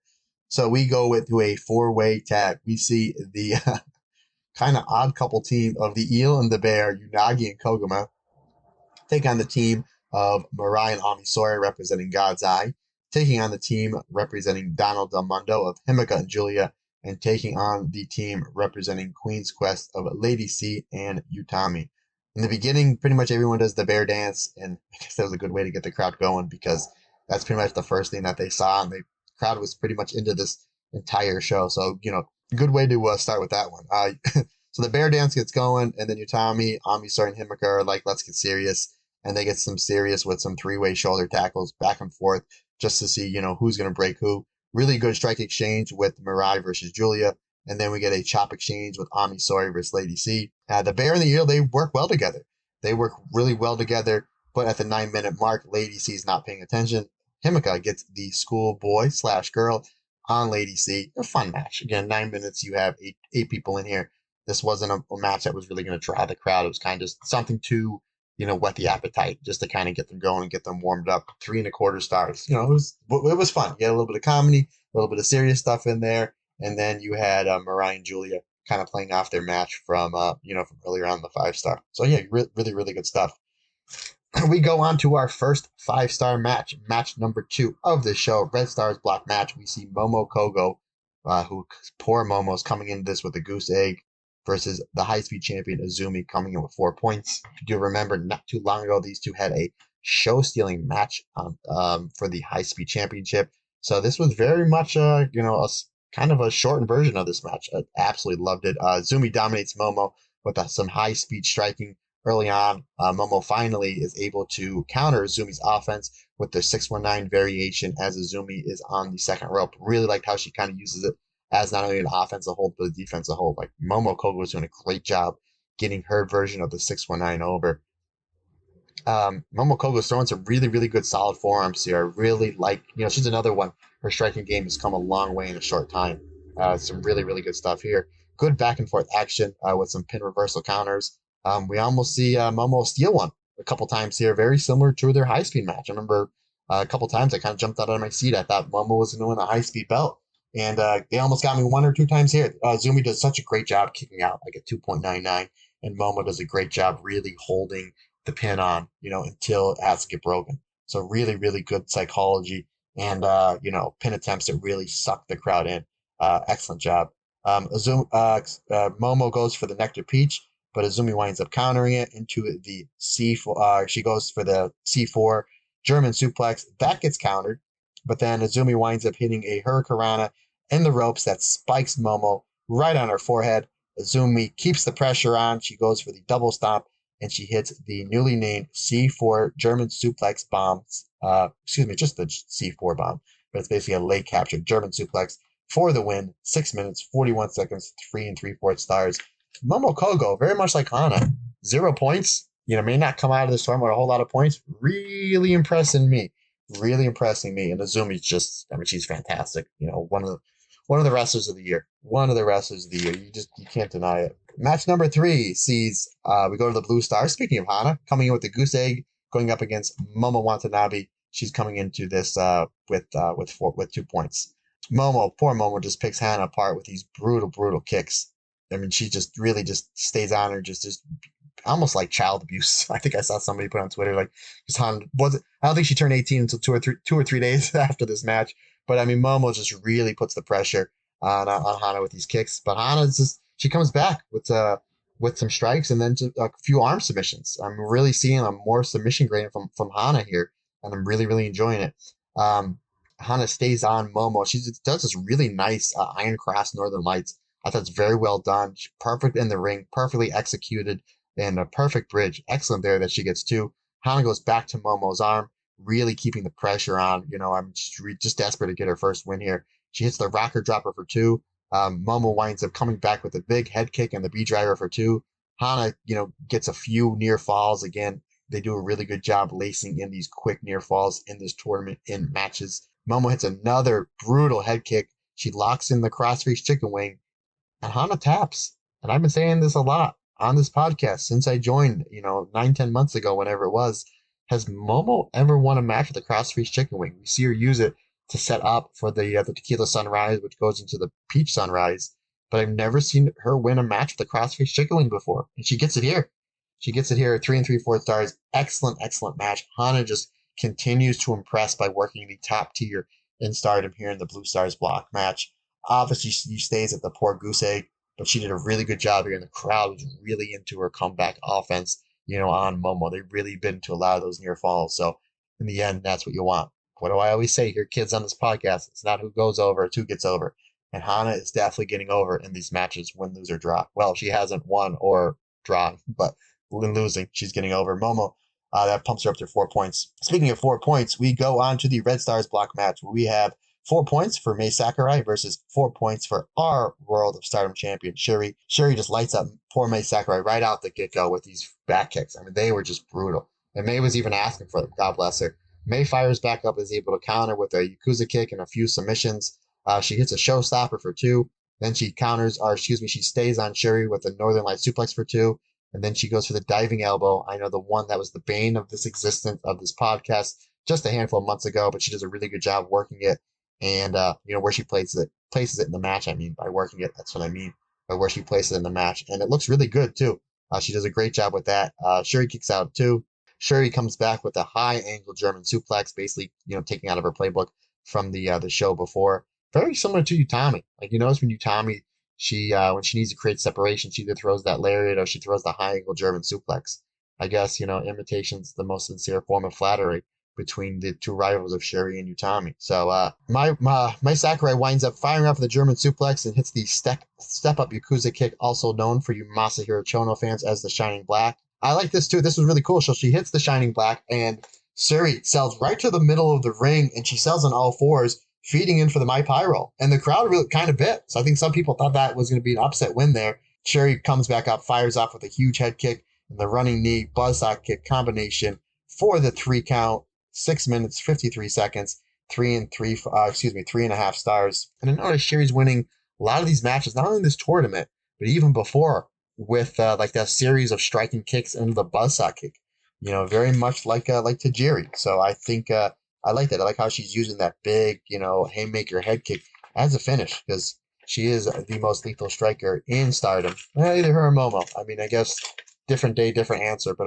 So we go to a 4-way tag. We see the kind of odd couple team of the Eel and the Bear, Unagi and Koguma, take on the team of Mirai and Amisori representing God's Eye, taking on the team representing Donald Del Mundo of Himeka and Julia, and taking on the team representing Queen's Quest of Lady C and Utami. In the beginning, pretty much everyone does the bear dance, and I guess that was a good way to get the crowd going because that's pretty much the first thing that they saw, and the crowd was pretty much into this entire show. So, good way to start with that one. So the bear dance gets going, and then Utami, Amisori, and Himeka are like, let's get serious. And they get some serious with some 3-way shoulder tackles back and forth just to see, who's going to break who. Really good strike exchange with Mirai versus Julia. And then we get a chop exchange with Amisori versus Lady C. The Bear and the Eel, they work well together. They work really well together, but at the 9-minute mark, Lady C is not paying attention. Himeka gets the schoolboy/girl on Lady C. A fun match. Again, 9 minutes, you have eight people in here. This wasn't a match that was really going to draw the crowd. It was kind of just something to, whet the appetite, just to kind of get them going and get them warmed up. 3.25 stars. It was fun. You had a little bit of comedy, a little bit of serious stuff in there. And then you had Mirai and Julia kind of playing off their match from earlier on the 5-star. So yeah, really, really good stuff. We go on to our first 5-star match number 2 of the show, Red Stars Block match. We see Momo Kogo, who poor Momo's coming into this with a goose egg, versus the high-speed champion Azumi coming in with 4 points. If you do remember, not too long ago, these two had a show-stealing match for the high-speed championship. So this was very much a kind of a shortened version of this match. I absolutely loved it. Zumi dominates Momo with some high-speed striking early on. Momo finally is able to counter Zumi's offense with the 619 variation as Zumi is on the second rope. Really liked how she kind of uses it as not only an offensive hold, but a defensive hold. Like Momo Kogo was doing a great job getting her version of the 619 over. Momo Kogo's throwing some really, really good solid forearms here. I really like, she's another one. Her striking game has come a long way in a short time. Some really, really good stuff here. Good back and forth action with some pin reversal counters. We almost see Momo steal one a couple times here, very similar to their high speed match. I remember a couple times I kind of jumped out of my seat. I thought Momo was going to win a high speed belt. And they almost got me 1 or 2 times here. Zumi does such a great job kicking out, like at 2.99. And Momo does a great job really holding the pin on, until it has to get broken. So really, really good psychology and, pin attempts that really suck the crowd in. Excellent job. Momo goes for the Nectar Peach, but Azumi winds up countering it into the C4. She goes for the C4 German suplex. That gets countered, but then Azumi winds up hitting a Hurricanrana in the ropes that spikes Momo right on her forehead. Azumi keeps the pressure on. She goes for the double stomp, and she hits the newly named C4 German suplex bombs. Just the C4 bomb, but it's basically a leg capture German suplex for the win. 6 minutes, 41 seconds, 3 3/4 stars. Momo Kogo, very much like Hana, 0 points. May not come out of this tournament with a whole lot of points. Really impressing me. Really impressing me. And Azumi's just, she's fantastic. One of the wrestlers of the year. One of the wrestlers of the year. You can't deny it. Match number 3 sees we go to the Blue Stars. Speaking of Hana, coming in with the goose egg, going up against Momo Watanabe. She's coming into this with 2 points. Poor Momo just picks Hana apart with these brutal kicks. She just really just stays on her, just almost like child abuse. I think I saw somebody put on Twitter like, Hana I don't think she turned 18 until 2 or 3 days after this match. But Momo just really puts the pressure on Hana with these kicks. But Hana she comes back with some strikes and then a few arm submissions. I'm really seeing a more submission grade from Hana here, and I'm really enjoying it. Hana stays on Momo. She does this really nice Iron Cross Northern Lights. I thought it's very well done. She's perfect in the ring, perfectly executed, and a perfect bridge. Excellent there that she gets 2. Hana goes back to Momo's arm, really keeping the pressure on. I'm just desperate to get her first win here. She hits the rocker dropper for 2. Momo winds up coming back with a big head kick and the B driver for 2. Hana, gets a few near falls. Again, they do a really good job lacing in these quick near falls in this tournament in matches. Momo hits another brutal head kick. She locks in the crossface chicken wing, and Hana taps. And I've been saying this a lot on this podcast since I joined, 9-10 months ago, whenever it was. Has Momo ever won a match with a crossface chicken wing? We see her use it to set up for the Tequila Sunrise, which goes into the Peach Sunrise. But I've never seen her win a match with a crossface chicken wing before. And she gets it here. 3 3/4 stars. Excellent match. Hana just continues to impress by working the top tier in Stardom here in the Blue Stars block match. Obviously, she stays at the poor goose egg, but she did a really good job here, and the crowd was really into her comeback offense, on Momo. They've really been to a lot of those near falls. So in the end, that's what you want. What do I always say here, kids, on this podcast? It's not who goes over, it's who gets over. And Hana is definitely getting over in these matches, win, lose, or draw. Well, she hasn't won or drawn, but in losing, she's getting over. Momo, that pumps her up to 4 points. Speaking of 4 points, we go on to the Red Stars block match where we have 4 points for Mai Sakurai versus 4 points for our World of Stardom champion, Shuri. Shuri just lights up poor Mai Sakurai right out the get-go with these back kicks. They were just brutal. And Mai was even asking for them. God bless her. Mai fires back up, is able to counter with a Yakuza kick and a few submissions. She hits a showstopper for 2. Then she she stays on Shuri with a Northern Light suplex for 2. And then she goes for the diving elbow. I know the one that was the bane of this existence of this podcast just a handful of months ago, but she does a really good job working it. And, where she places it in the match, by working it, that's what I mean, by where she places it in the match. And it looks really good, too. She does a great job with that. Shuri kicks out, too. Shuri comes back with a high angle German suplex, basically, taking out of her playbook from the show before. Very similar to Utami. Like, you notice when Utami, when she needs to create separation, she either throws that lariat or she throws the high angle German suplex. I guess, imitation's the most sincere form of flattery between the two rivals of Shuri and Utami. So Mai Sakurai winds up firing off the German suplex and hits the step up Yakuza kick, also known for you Masahiro Chono fans as the Shining Black. I like this too. This was really cool. So she hits the Shining Black and Shuri sells right to the middle of the ring, and she sells on all fours, feeding in for the Mai Pyro. And the crowd really kind of bit. So I think some people thought that was going to be an upset win there. Shuri comes back up, fires off with a huge head kick and the running knee buzzsaw kick combination for the 3 count. 6 minutes, 53 seconds, 3.5 stars. And I noticed Shuri's winning a lot of these matches, not only in this tournament, but even before, with like that series of striking kicks into the buzzsaw kick. Very much like Tajiri. So I think I like that. I like how she's using that big, haymaker head kick as a finish, because she is the most lethal striker in Stardom. Either her or Momo. I guess different day, different answer. But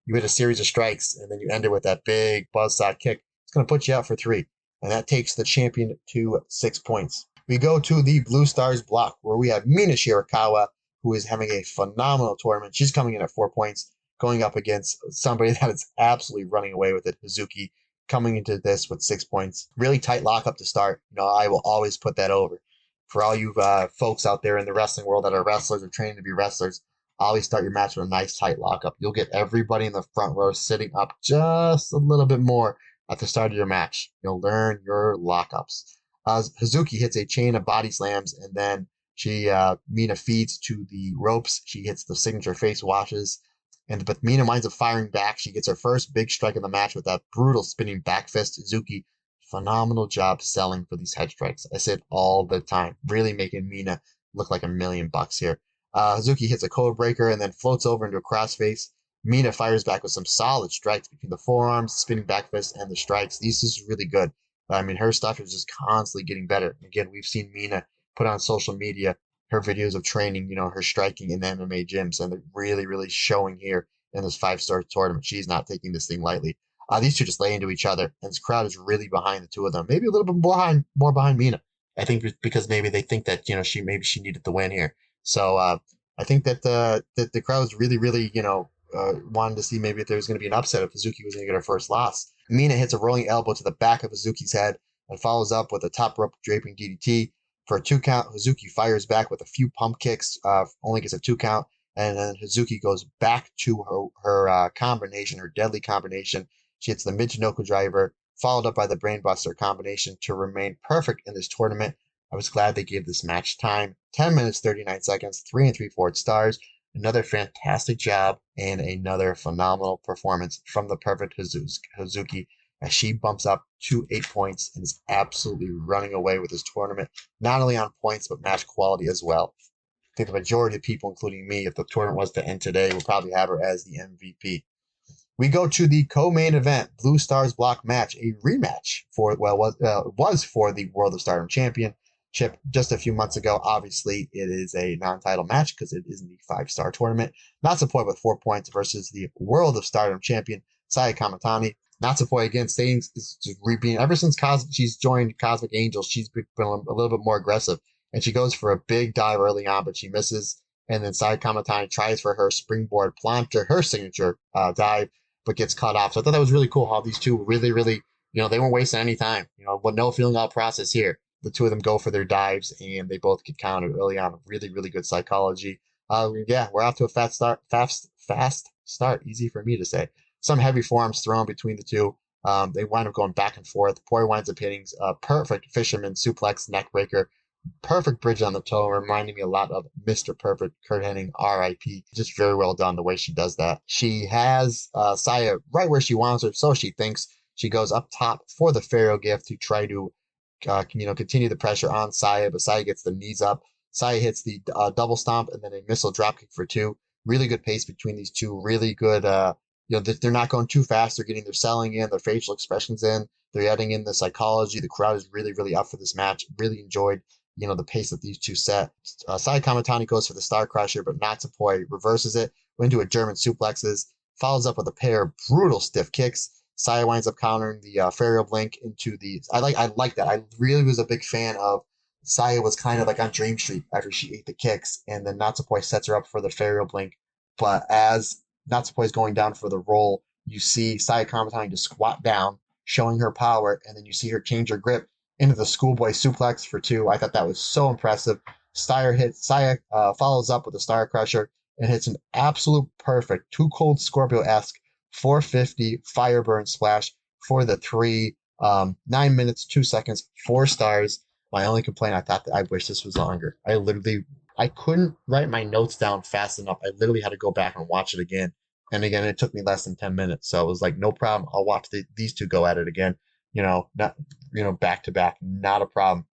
you hit a series of strikes, and then you end it with that big buzzsaw kick. It's going to put you out for 3, and that takes the champion to 6 points. We go to the Blue Stars block, where we have Meena Shirakawa who is having a phenomenal tournament. She's coming in at 4 points, going up against somebody that is absolutely running away with it, Hazuki, coming into this with 6 points. Really tight lockup to start. I will always put that over. For all you folks out there in the wrestling world that are wrestlers or training to be wrestlers, always start your match with a nice tight lockup. You'll get everybody in the front row sitting up just a little bit more at the start of your match. You'll learn your lockups. Hazuki hits a chain of body slams, and then Meena feeds to the ropes. She hits the signature face washes, but Meena winds up firing back. She gets her first big strike in the match with that brutal spinning back fist. Hazuki, phenomenal job selling for these head strikes. I say it all the time, really making Meena look like $1,000,000 here. Hazuki hits a code breaker and then floats over into a crossface. Meena fires back with some solid strikes between the forearms, spinning back fist, and the strikes. This is really good. I mean, her stuff is just constantly getting better. Again, we've seen Meena put on social media her videos of training, her striking in the MMA gyms, and they're really, really showing here in this 5-star tournament. She's not taking this thing lightly. These two just lay into each other, and this crowd is really behind the two of them. Maybe a little bit more behind Meena. I think because maybe they think that she needed the win here. So I think that the crowd's really, really wanted to see maybe if there was going to be an upset if Hazuki was going to get her first loss. Meena hits a rolling elbow to the back of Hazuki's head and follows up with a top rope draping DDT. For a 2 count, Hazuki fires back with a few pump kicks, only gets a 2 count, and then Hazuki goes back to her combination, her deadly combination. She hits the Michinoku driver, followed up by the Brainbuster combination to remain perfect in this tournament. I was glad they gave this match time. 10 minutes, 39 seconds, 3 3/4 stars. Another fantastic job and another phenomenal performance from the perfect Hazuki as she bumps up to 8 points and is absolutely running away with this tournament, not only on points, but match quality as well. I think the majority of people, including me, if the tournament was to end today, would probably have her as the MVP. We go to the co-main event, Blue Stars block match, a rematch was for the World of Stardom Championship just a few months ago. Obviously, it is a non-title match because it isn't the 5-star tournament. Natsupoi with 4 points versus the World of Stardom champion, Saya Kamatani. Natsupoi, again, staying ever since she's joined Cosmic Angels, she's been a little bit more aggressive. And she goes for a big dive early on, but she misses. And then Saya Kamatani tries for her springboard planter, her signature dive, but gets cut off. So I thought that was really cool how these two really, really, they weren't wasting any time. But no feeling out process here. The two of them go for their dives, and they both get countered early on. Really, really good psychology. We're off to a fast start. Easy for me to say. Some heavy forearms thrown between the two. They wind up going back and forth. Poi winds up hitting a perfect fisherman suplex neck breaker. Perfect bridge on the toe, reminding me a lot of Mr. Perfect, Kurt Hennig, R.I.P. Just very well done the way she does that. She has Saya right where she wants her, so she thinks. She goes up top for the Pharaoh gift to try to continue the pressure on Saya, but Saya gets the knees up. Saya hits the double stomp and then a missile dropkick for 2. Really good pace between these two. Really good. They're not going too fast. They're getting their selling in, their facial expressions in. They're adding in the psychology. The crowd is really, really up for this match. Really enjoyed, the pace that these two set. Saya Kamatani goes for the Star Crusher, but Natsupoi reverses it into a German suplexes, follows up with a pair of brutal stiff kicks. Saya winds up countering the Pharaoh Blink into the. I like that. I really was a big fan of. Saya was kind of like on Dream Street after she ate the kicks, and then Natsupoi sets her up for the Pharaoh Blink. But as Natsupoi is going down for the roll, you see Saya Kamatani to squat down, showing her power, and then you see her change her grip into the schoolboy suplex for 2. I thought that was so impressive. Saya follows up with a Star Crusher and hits an absolute perfect, Too Cold Scorpio-esque 450 Fireburn splash for the 3. 9 minutes, 2 seconds, 4 stars. My only complaint, I wish this was longer. I couldn't write my notes down fast enough. I literally had to go back and watch it again. And again, it took me less than 10 minutes. So it was like, no problem. I'll watch these two go at it again. Back to back, not a problem.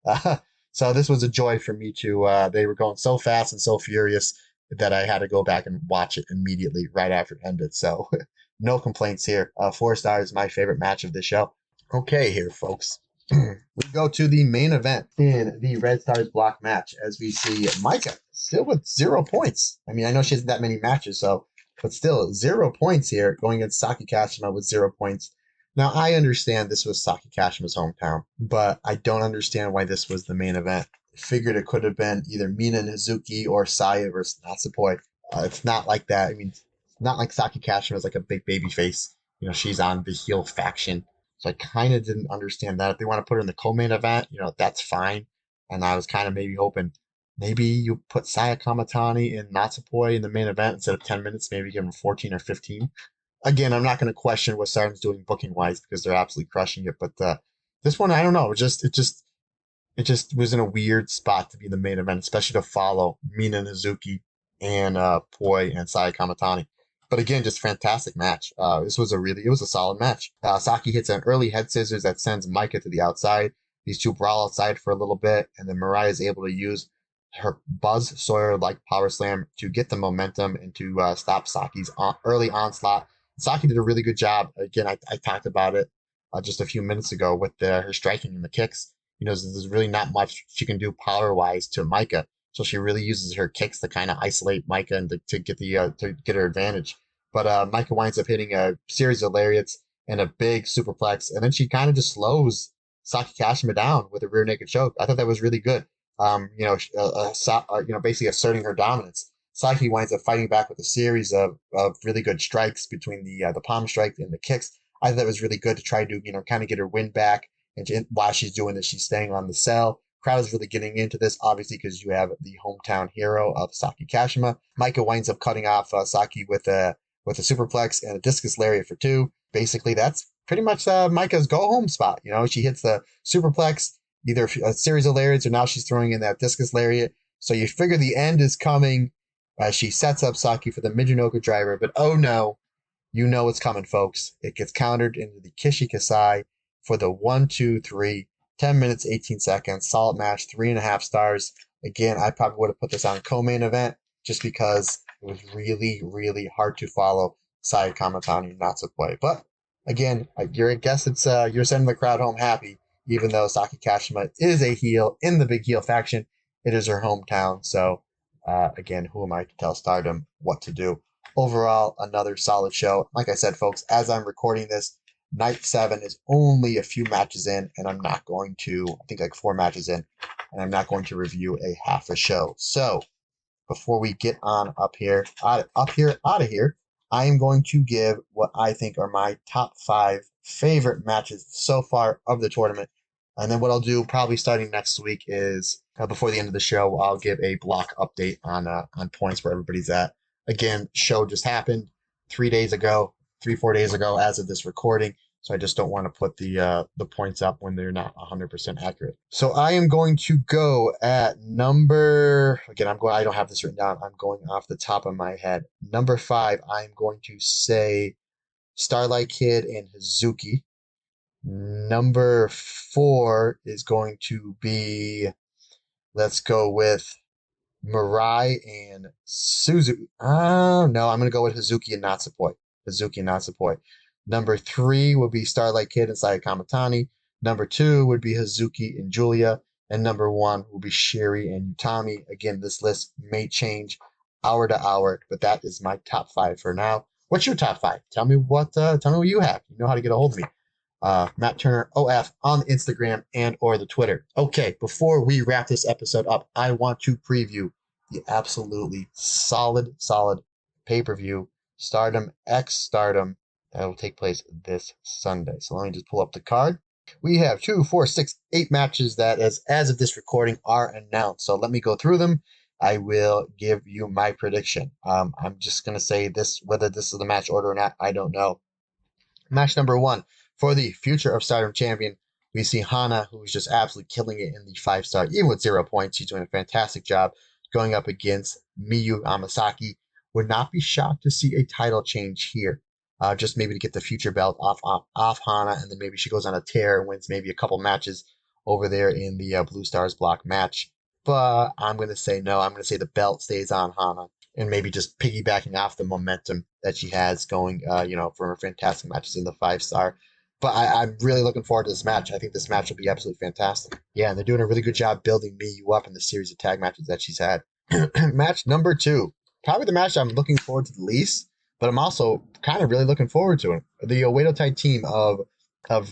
So this was a joy for me to, they were going so fast and so furious that I had to go back and watch it immediately right after it ended. So no complaints here. 4 stars, my favorite match of this show. Okay, here, folks. We go to the main event in the Red Stars block match as we see Maika still with 0 points. I mean, I know she hasn't that many matches, but still 0 points here going against Saki Kashima with 0 points. Now, I understand this was Saki Kashima's hometown, but I don't understand why this was the main event. figured it could have been either Mina and Hazuki or Saya versus Natsupoi. It's not like that. I mean, it's not like Saki Kashima is like a big baby face. She's on the heel faction. So I kind of didn't understand that. If they want to put her in the co-main event, that's fine. And I was kind of maybe hoping maybe you put Saya Kamatani and Natsupoi in the main event instead of 10 minutes, maybe give them 14 or 15. Again, I'm not going to question what Stardom's doing booking wise because they're absolutely crushing it. But this one, I don't know. It just was in a weird spot to be the main event, especially to follow Mina and Hazuki and Poi and Saya Kamatani. But again, just fantastic match. It was a solid match. Saki hits an early head scissors that sends Micah to the outside. These two brawl outside for a little bit, and then Mariah is able to use her Buzz Sawyer-like power slam to get the momentum and to stop Saki's early onslaught. Saki did a really good job. Again, I talked about it just a few minutes ago with her striking and the kicks. There's really not much she can do power-wise to Micah, so she really uses her kicks to kind of isolate Micah and to get to get her advantage. But Micah winds up hitting a series of lariats and a big superplex, and then she kind of just slows Saki Kashima down with a rear naked choke. I thought that was really good. Basically asserting her dominance. Saki winds up fighting back with a series of really good strikes between the palm strike and the kicks. I thought that was really good to try to kind of get her win back. And while she's doing this, she's staying on the cell. Crowd is really getting into this, obviously, because you have the hometown hero of Saki Kashima. Micah winds up cutting off Saki with a superplex and a discus lariat for 2. Basically, that's pretty much Micah's go home spot. She hits the superplex, either a series of lariats, or now she's throwing in that discus lariat. So you figure the end is coming. She sets up Saki for the Michinoku driver, but oh no, you know what's coming, folks. It gets countered into the Kishi Kasai for the 1, 2, 3, 10 minutes, 18 seconds, solid match, 3.5 stars. Again, I probably would have put this on co-main event just because it was really, really hard to follow Saya Kamatani Natsupoi. But again, I guess it's you're sending the crowd home happy, even though Saki Kashima is a heel in the big heel faction. It is her hometown, so again, who am I to tell Stardom what to do? Overall, another solid show. Like I said, folks, as I'm recording this, Night 7 is only a few matches in, and I'm not going to, I think like 4 matches in, and I'm not going to review a half a show. So, before we get on out of here, I am going to give what I think are my top 5 favorite matches so far of the tournament. And then what I'll do probably starting next week is, before the end of the show, I'll give a block update on points where everybody's at. Again, show just happened 4 days ago, as of this recording. So I just don't want to put the points up when they're not 100% accurate. So I am going to go at number, again, I don't have this written down. I'm going off the top of my head. Number 5, I'm going to say Starlight Kid and Hazuki. Number 4 is going to be, let's go with Mirai and Suzuki. No, I'm going to go with Hazuki and Natsupoi. Number 3 would be Starlight Kid and Saya Kamatani. Number 2 would be Hazuki and Julia. And number 1 will be Shiri and Utami. Again, this list may change hour to hour, but that is my top 5 for now. What's your top 5? Tell me what you have. You know how to get a hold of me. Matt Turner OF on the Instagram and or the Twitter. Okay, before we wrap this episode up, I want to preview the absolutely solid pay-per-view Stardom X Stardom that will take place this Sunday. So let me just pull up the card. We have 2, 4, 6, 8 matches that as of this recording are announced. So let me go through them. I will give you my prediction. I'm just going to say this, whether this is the match order or not, I don't know. Match number 1. For the future of Stardom champion, we see Hanan, who is just absolutely killing it in the 5-star, even with 0 points. She's doing a fantastic job going up against Miyu Amasaki. Would not be shocked to see a title change here. Just maybe to get the future belt off Hanan, and then maybe she goes on a tear and wins maybe a couple matches over there in the Blue Stars block match. But I'm going to say no. I'm going to say the belt stays on Hanan, and maybe just piggybacking off the momentum that she has going, from her fantastic matches in the 5-star. But I'm really looking forward to this match. I think this match will be absolutely fantastic. Yeah, and they're doing a really good job building Miyu up in the series of tag matches that she's had. Match number 2. Probably the match I'm looking forward to the least, but I'm also kind of really looking forward to it. The Oedo Tai team of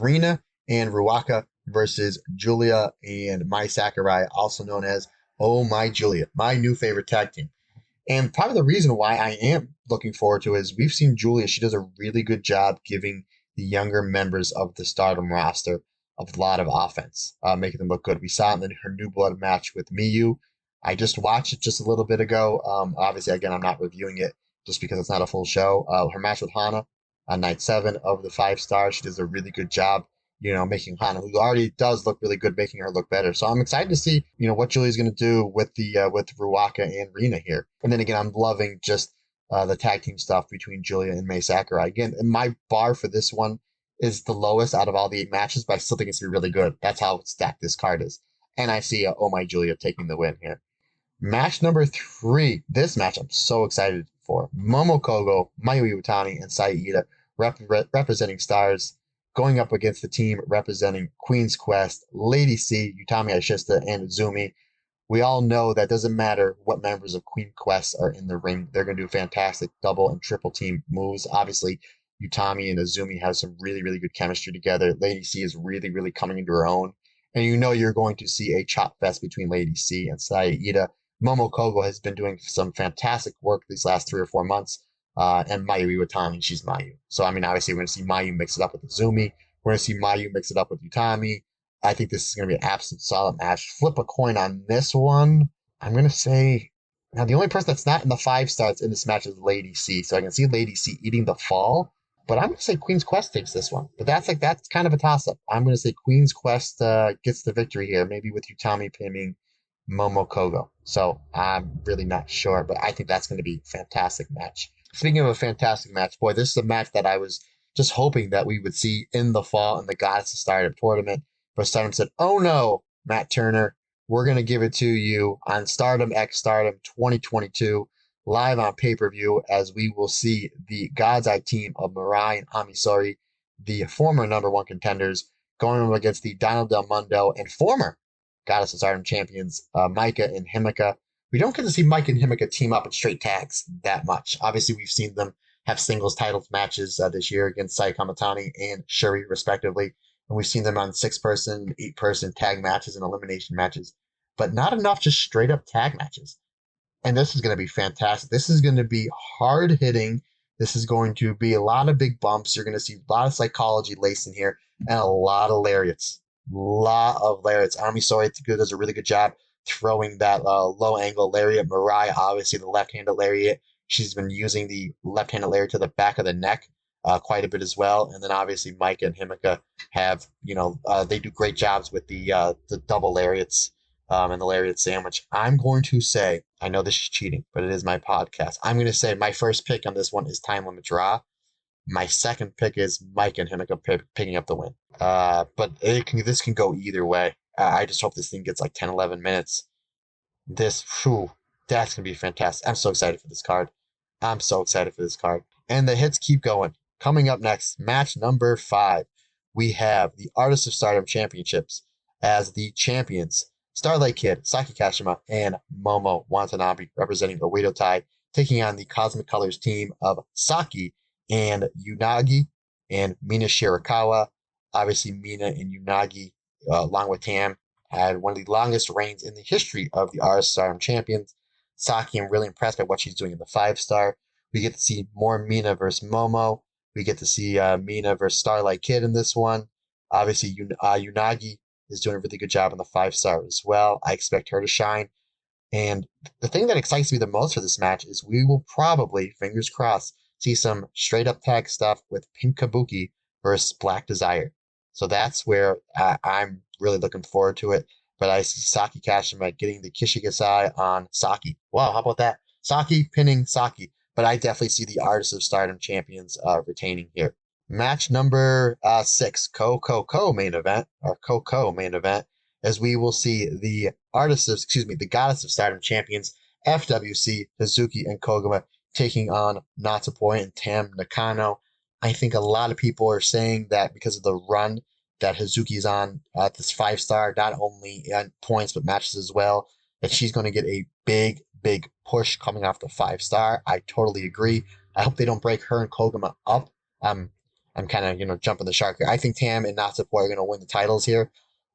Rina and Ruaka versus Julia and Mai Sakurai, also known as Oh My Julia, my new favorite tag team. And probably the reason why I am looking forward to it is we've seen Julia. She does a really good job giving the younger members of the Stardom roster a lot of offense, making them look good. We saw it in her New Blood match with Miyu. I just watched it just a little bit ago. Obviously, again, I'm not reviewing it just because it's not a full show. Her match with Hana on night 7 of the 5 stars, she does a really good job, making Hana, who already does look really good, making her look better. So I'm excited to see, what Julie's going to do with with Ruaka and Rina here. And then again, I'm loving just the tag team stuff between Julia and Mai Sakurai. Again, my bar for this one is the lowest out of all the 8 matches, but I still think it's gonna be really good. That's how stacked this card is. And I see Oh My Julia taking the win here. Match number 3. This match I'm so excited for. Momo Kogo, Mayu Iwatani, and Saida representing Stars going up against the team representing Queen's Quest, Lady C, Utami Ashista, and Zumi. We all know that doesn't matter what members of Queen Quest are in the ring. They're going to do fantastic double and triple team moves. Obviously, Utami and Azumi have some really, really good chemistry together. Lady C is really, really coming into her own. And you're going to see a chop fest between Lady C and Saida. Momo Kogo has been doing some fantastic work these last 3 or 4 months. And Mayu Iwatani, she's Mayu. So, obviously, we're going to see Mayu mix it up with Azumi. We're going to see Mayu mix it up with Utami. I think this is going to be an absolute solid match. Flip a coin on this one. I'm going to say, now the only person that's not in the 5 stars in this match is Lady C. So I can see Lady C eating the fall. But I'm going to say Queen's Quest takes this one. But that's kind of a toss up. I'm going to say Queen's Quest gets the victory here, maybe with Utami pinning Momo Kogo. So I'm really not sure, but I think that's going to be a fantastic match. Speaking of a fantastic match, boy, this is a match that I was just hoping that we would see in the fall in the Goddess of Stardom tournament. But Stardom said, oh no, Matt Turner, we're going to give it to you on Stardom X Stardom 2022 live on pay-per-view, as we will see the God's Eye team of Mirai and Amisori, the former #1 contenders, going up against the Donald Del Mundo and former Goddess of Stardom champions, Micah and Himika. We don't get to see Micah and Himika team up in straight tags that much. Obviously, we've seen them have singles titles matches this year against Sai Kamatani and Shuri, respectively. And we've seen them on 6-person, 8-person tag matches and elimination matches, but not enough just straight up tag matches. And this is going to be fantastic. This is going to be hard hitting. This is going to be a lot of big bumps. You're going to see a lot of psychology laced in here and a lot of lariats. Amisori does a really good job throwing that low angle lariat. Mariah, obviously the left-handed lariat. She's been using the left-handed lariat to the back of the neck quite a bit as well. And then obviously Micah and Himika have, they do great jobs with the double lariats and the lariat sandwich. I'm going to say, I know this is cheating, but it is my podcast. I'm going to say my first pick on this one is time limit draw. My second pick is Mike and Himika picking up the win. But this can go either way. I just hope this thing gets like 10, 11 minutes. That's going to be fantastic. I'm so excited for this card. And the hits keep going. Coming up next, match number 5. We have the Artists of Stardom Championships as the champions. Starlight Kid, Saki Kashima, and Momo Watanabe representing the Oedo Tai, taking on the Cosmic Colors team of Saki and Unagi and Meena Shirakawa. Obviously, Meena and Unagi, along with Tam, had one of the longest reigns in the history of the Artists of Stardom champions. Saki, I'm really impressed by what she's doing in the 5-star. We get to see more Meena versus Momo. We get to see Meena versus Starlight Kid in this one. Obviously, Unagi is doing a really good job in the 5-star as well. I expect her to shine. And the thing that excites me the most for this match is we will probably, fingers crossed, see some straight up tag stuff with Pink Kabuki versus Black Desire. So that's where I'm really looking forward to it. But I see Saki Kashima getting the Kishigasai on Saki. Wow, how about that? Saki pinning Saki. But I definitely see the Artists of Stardom champions retaining here. Match number 6, Co main event, or Co main event, as we will see the the Goddess of Stardom champions, FWC, Hazuki, and Koguma taking on Natsupoi and Tam Nakano. I think a lot of people are saying that because of the run that Hazuki's on at this 5-star, not only in points but matches as well, that she's going to get a big push coming off the 5-star. I totally agree. I hope they don't break her and Koguma up. I'm kind of, jumping the shark here. I think Tam and Natsupoi are going to win the titles here.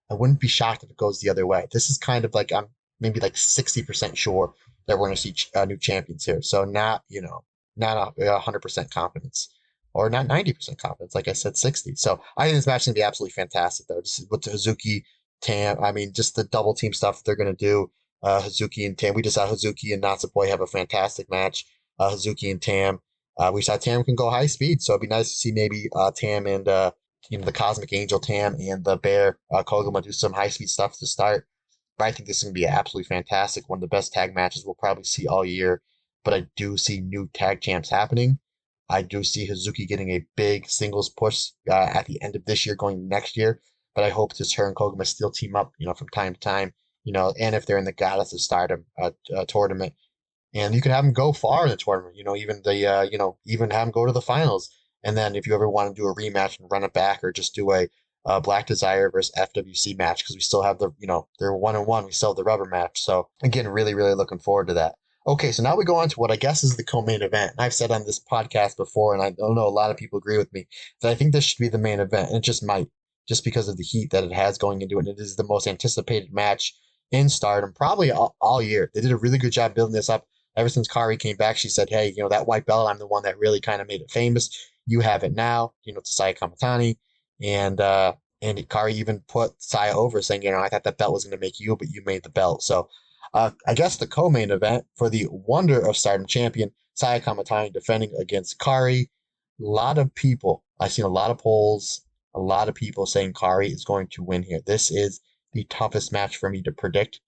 I wouldn't be shocked if it goes the other way. This is kind of like I'm maybe like 60% sure that we're going to see new champions here. So not, not 100% confidence or not 90% confidence. Like I said, 60. So I think this match is going to be absolutely fantastic though. Just with Hazuki, Tam, I mean, just the double team stuff they're going to do. Hazuki and Tam, we just saw Hazuki and Natsupoi have a fantastic match. Hazuki and Tam, we saw Tam can go high speed. So it'd be nice to see maybe Tam and, the Cosmic Angel Tam and the Bear Koguma do some high speed stuff to start. But I think this is going to be absolutely fantastic. One of the best tag matches we'll probably see all year. But I do see new tag champs happening. I do see Hazuki getting a big singles push at the end of this year, going next year. But I hope this her and Koguma still team up, from time to time, and if they're in the Goddess of Stardom tournament, and you can have them go far in the tournament. Even have them go to the finals. And then if you ever want to do a rematch and run it back, or just do a Black Desire versus FWC match, because we still have they're 1-1. We still have the rubber match. So again, really, really looking forward to that. Okay, so now we go on to what I guess is the co-main event. I've said on this podcast before, and I don't know a lot of people agree with me, that I think this should be the main event, and it just might, just because of the heat that it has going into it. And it is the most anticipated match in Stardom probably all year. They did a really good job building this up. Ever since Kari came back, she said, "Hey, that white belt, I'm the one that really kind of made it famous. You have it now." To Saya Kamatani, and Kari even put Saya over, saying, "I thought that belt was going to make you, but you made the belt." So, I guess the co-main event for the Wonder of Stardom champion Saya Kamatani defending against Kari. A lot of people, I've seen a lot of polls, a lot of people saying Kari is going to win here. This is the toughest match for me to predict,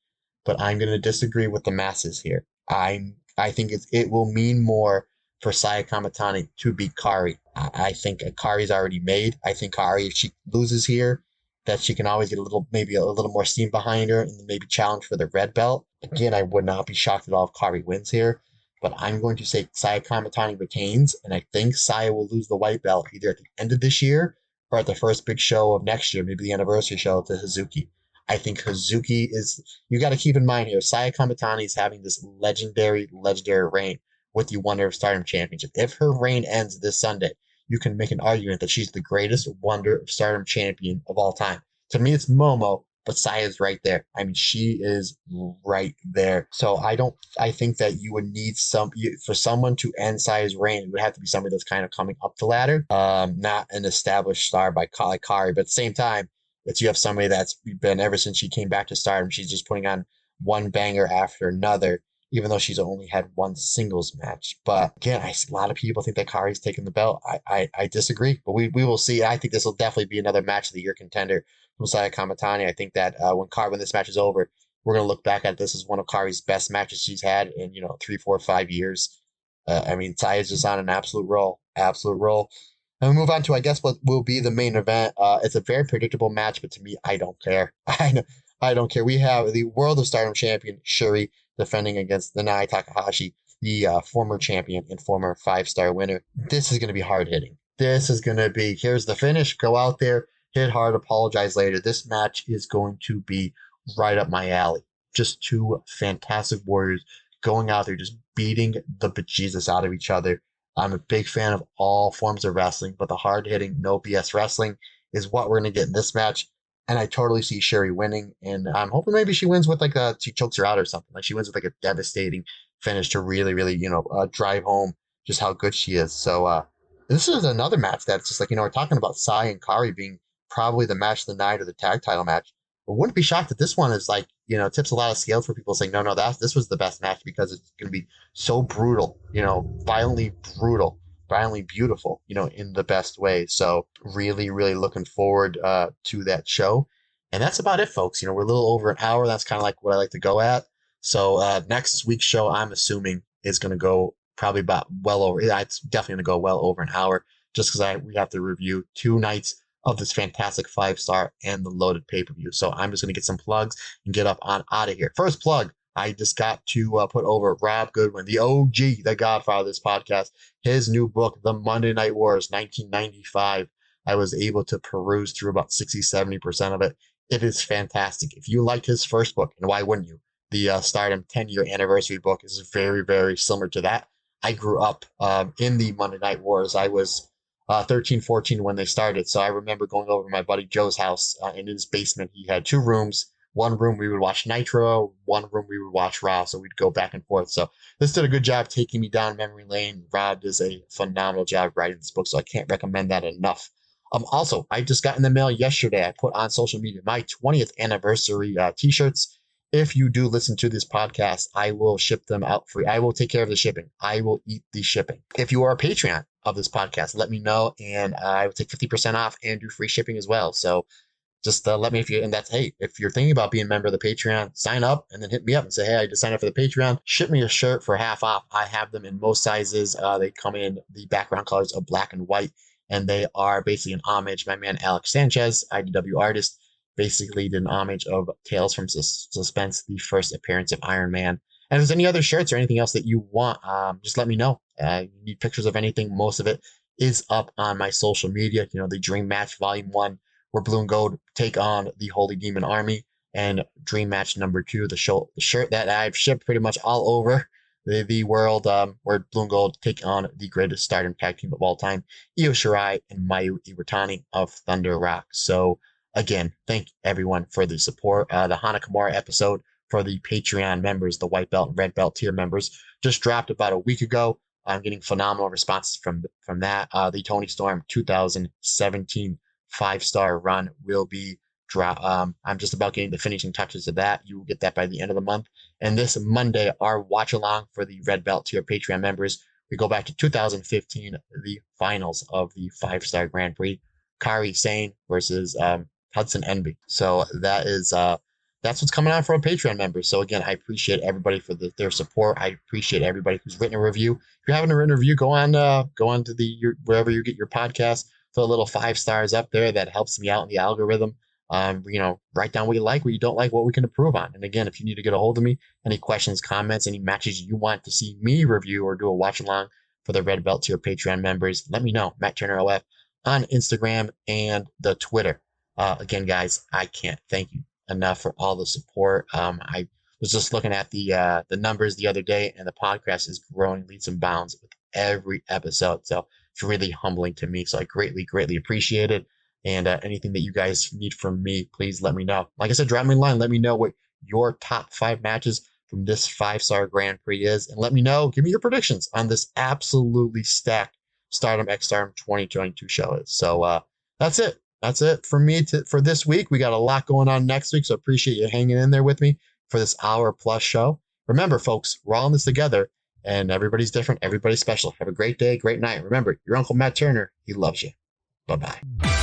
but I'm going to disagree with the masses here. I think it will mean more for Saya Kamatani to beat Kari. I think Kari's already made. I think Kari, if she loses here, that she can always get maybe a little more steam behind her and maybe challenge for the red belt. Again, I would not be shocked at all if Kari wins here, but I'm going to say Saya Kamatani retains, and I think Saya will lose the white belt either at the end of this year or at the first big show of next year, maybe the anniversary show to Hazuki. I think Hazuki is, you got to keep in mind here, Saya Kamatani is having this legendary reign with the Wonder of Stardom Championship. If her reign ends this Sunday, you can make an argument that she's the greatest Wonder of Stardom champion of all time. To me, it's Momo, but Saya's right there. I mean, she is right there. So I think that you would need for someone to end Saya's reign, it would have to be somebody that's kind of coming up the ladder, not an established star by Kari, but at the same time, you have somebody that's been, ever since she came back to Stardom, she's just putting on one banger after another, even though she's only had one singles match. But again, a lot of people think that Kari's taking the belt. I disagree, but we will see. I think this will definitely be another match of the year contender from Saya Kamatani. I think that when this match is over, we're going to look back at this as one of Kari's best matches she's had in 3, 4, 5 years. I mean, Saya's just on an absolute roll. And we move on to, I guess, what will be the main event. It's a very predictable match, but to me, I don't care. I don't care. We have the World of Stardom champion, Shuri, defending against Nanae Takahashi, the former champion and former 5-star winner. This is going to be hard-hitting. This is going to be, here's the finish, go out there, hit hard, apologize later. This match is going to be right up my alley. Just two fantastic warriors going out there, just beating the bejesus out of each other. I'm a big fan of all forms of wrestling, but the hard-hitting, no BS wrestling is what we're going to get in this match. And I totally see Sherry winning, and I'm hoping maybe she wins with she chokes her out or something. Like she wins with a devastating finish to really, really, drive home just how good she is. So this is another match that's just we're talking about Sai and Kari being probably the match of the night or the tag title match. But wouldn't be shocked that this one is tips a lot of scales for people saying, no, this was the best match because it's going to be so brutal, violently brutal, violently beautiful, in the best way. So really, really looking forward to that show. And that's about it, folks. We're a little over an hour. That's kind of like what I like to go at. So next week's show, I'm assuming, is going to go probably about well over, it's definitely going to go well over an hour just because we have to review 2 nights of this fantastic 5-star and the loaded pay-per-view. So I'm just going to get some plugs and get up on out of here. First plug, I just got to put over Rob Goodwin, the OG, the godfather of this podcast, his new book, The Monday Night Wars, 1995. I was able to peruse through about 60, 70% of it. It is fantastic. If you liked his first book, and why wouldn't you? The Stardom 10-year anniversary book is very, very similar to that. I grew up in the Monday Night Wars. I was 13, 14 when they started. So I remember going over to my buddy Joe's house in his basement. He had two rooms. One room we would watch Nitro, one room we would watch Raw. So we'd go back and forth. So this did a good job taking me down memory lane. Rob does a phenomenal job writing this book, so I can't recommend that enough. Also, I just got in the mail yesterday. I put on social media my 20th anniversary t-shirts. If you do listen to this podcast, I will ship them out free. I will take care of the shipping. I will eat the shipping. If you are a Patreon of this podcast, let me know, and I will take 50% off and do free shipping as well. So just let me, if you're thinking about being a member of the Patreon, sign up and then hit me up and say, hey, I just signed up for the Patreon. Ship me a shirt for half off. I have them in most sizes. They come in the background colors of black and white, and they are basically an homage. My man Alex Sanchez, IDW artist, basically did an homage of Tales from Suspense, the first appearance of Iron Man. And if there's any other shirts or anything else that you want, just let me know. You need pictures of anything. Most of it is up on my social media. You know, the Dream Match Volume 1, where Blue and Gold take on the Holy Demon Army, and Dream Match number 2, the shirt that I've shipped pretty much all over the world, where Blue and Gold take on the greatest Stardom tag team of all time, Io Shirai and Mayu Iwatani of Thunder Rock. So again, thank everyone for the support. The Hana Kimura episode for the Patreon members, the white belt and red belt tier members, just dropped about a week ago. I'm getting phenomenal responses from that. The Tony Storm 2017 5-star run will be drop. I'm just about getting the finishing touches of that. You will get that by the end of the month. And this Monday, our watch along for the red belt tier Patreon members, we go back to 2015, the finals of the 5-star Grand Prix, Kairi Sane versus Hudson Envy. So that's what's coming on for our Patreon members. So again, I appreciate everybody for their support. I appreciate everybody who's written a review. If you're having a written review, go on to wherever you get your podcast. Throw a little 5 stars up there. That helps me out in the algorithm. Write down what you like, what you don't like, what we can improve on. And again, if you need to get a hold of me, any questions, comments, any matches you want to see me review or do a watch along for the red belt tier Patreon members, let me know. Matt Turner OF on Instagram and the Twitter. Again, guys, I can't thank you enough for all the support. I was just looking at the numbers the other day, and the podcast is growing leaps and bounds with every episode. So it's really humbling to me. So I greatly, greatly appreciate it. And anything that you guys need from me, please let me know. Like I said, drop me a line. Let me know what your top 5 matches from this 5-star Grand Prix is. And let me know, give me your predictions on this absolutely stacked Stardom X Stardom 2022 show is. So that's it. That's it for me for this week. We got a lot going on next week, so appreciate you hanging in there with me for this hour-plus show. Remember, folks, we're all in this together, and everybody's different. Everybody's special. Have a great day, great night. Remember, your Uncle Matt Turner, he loves you. Bye-bye.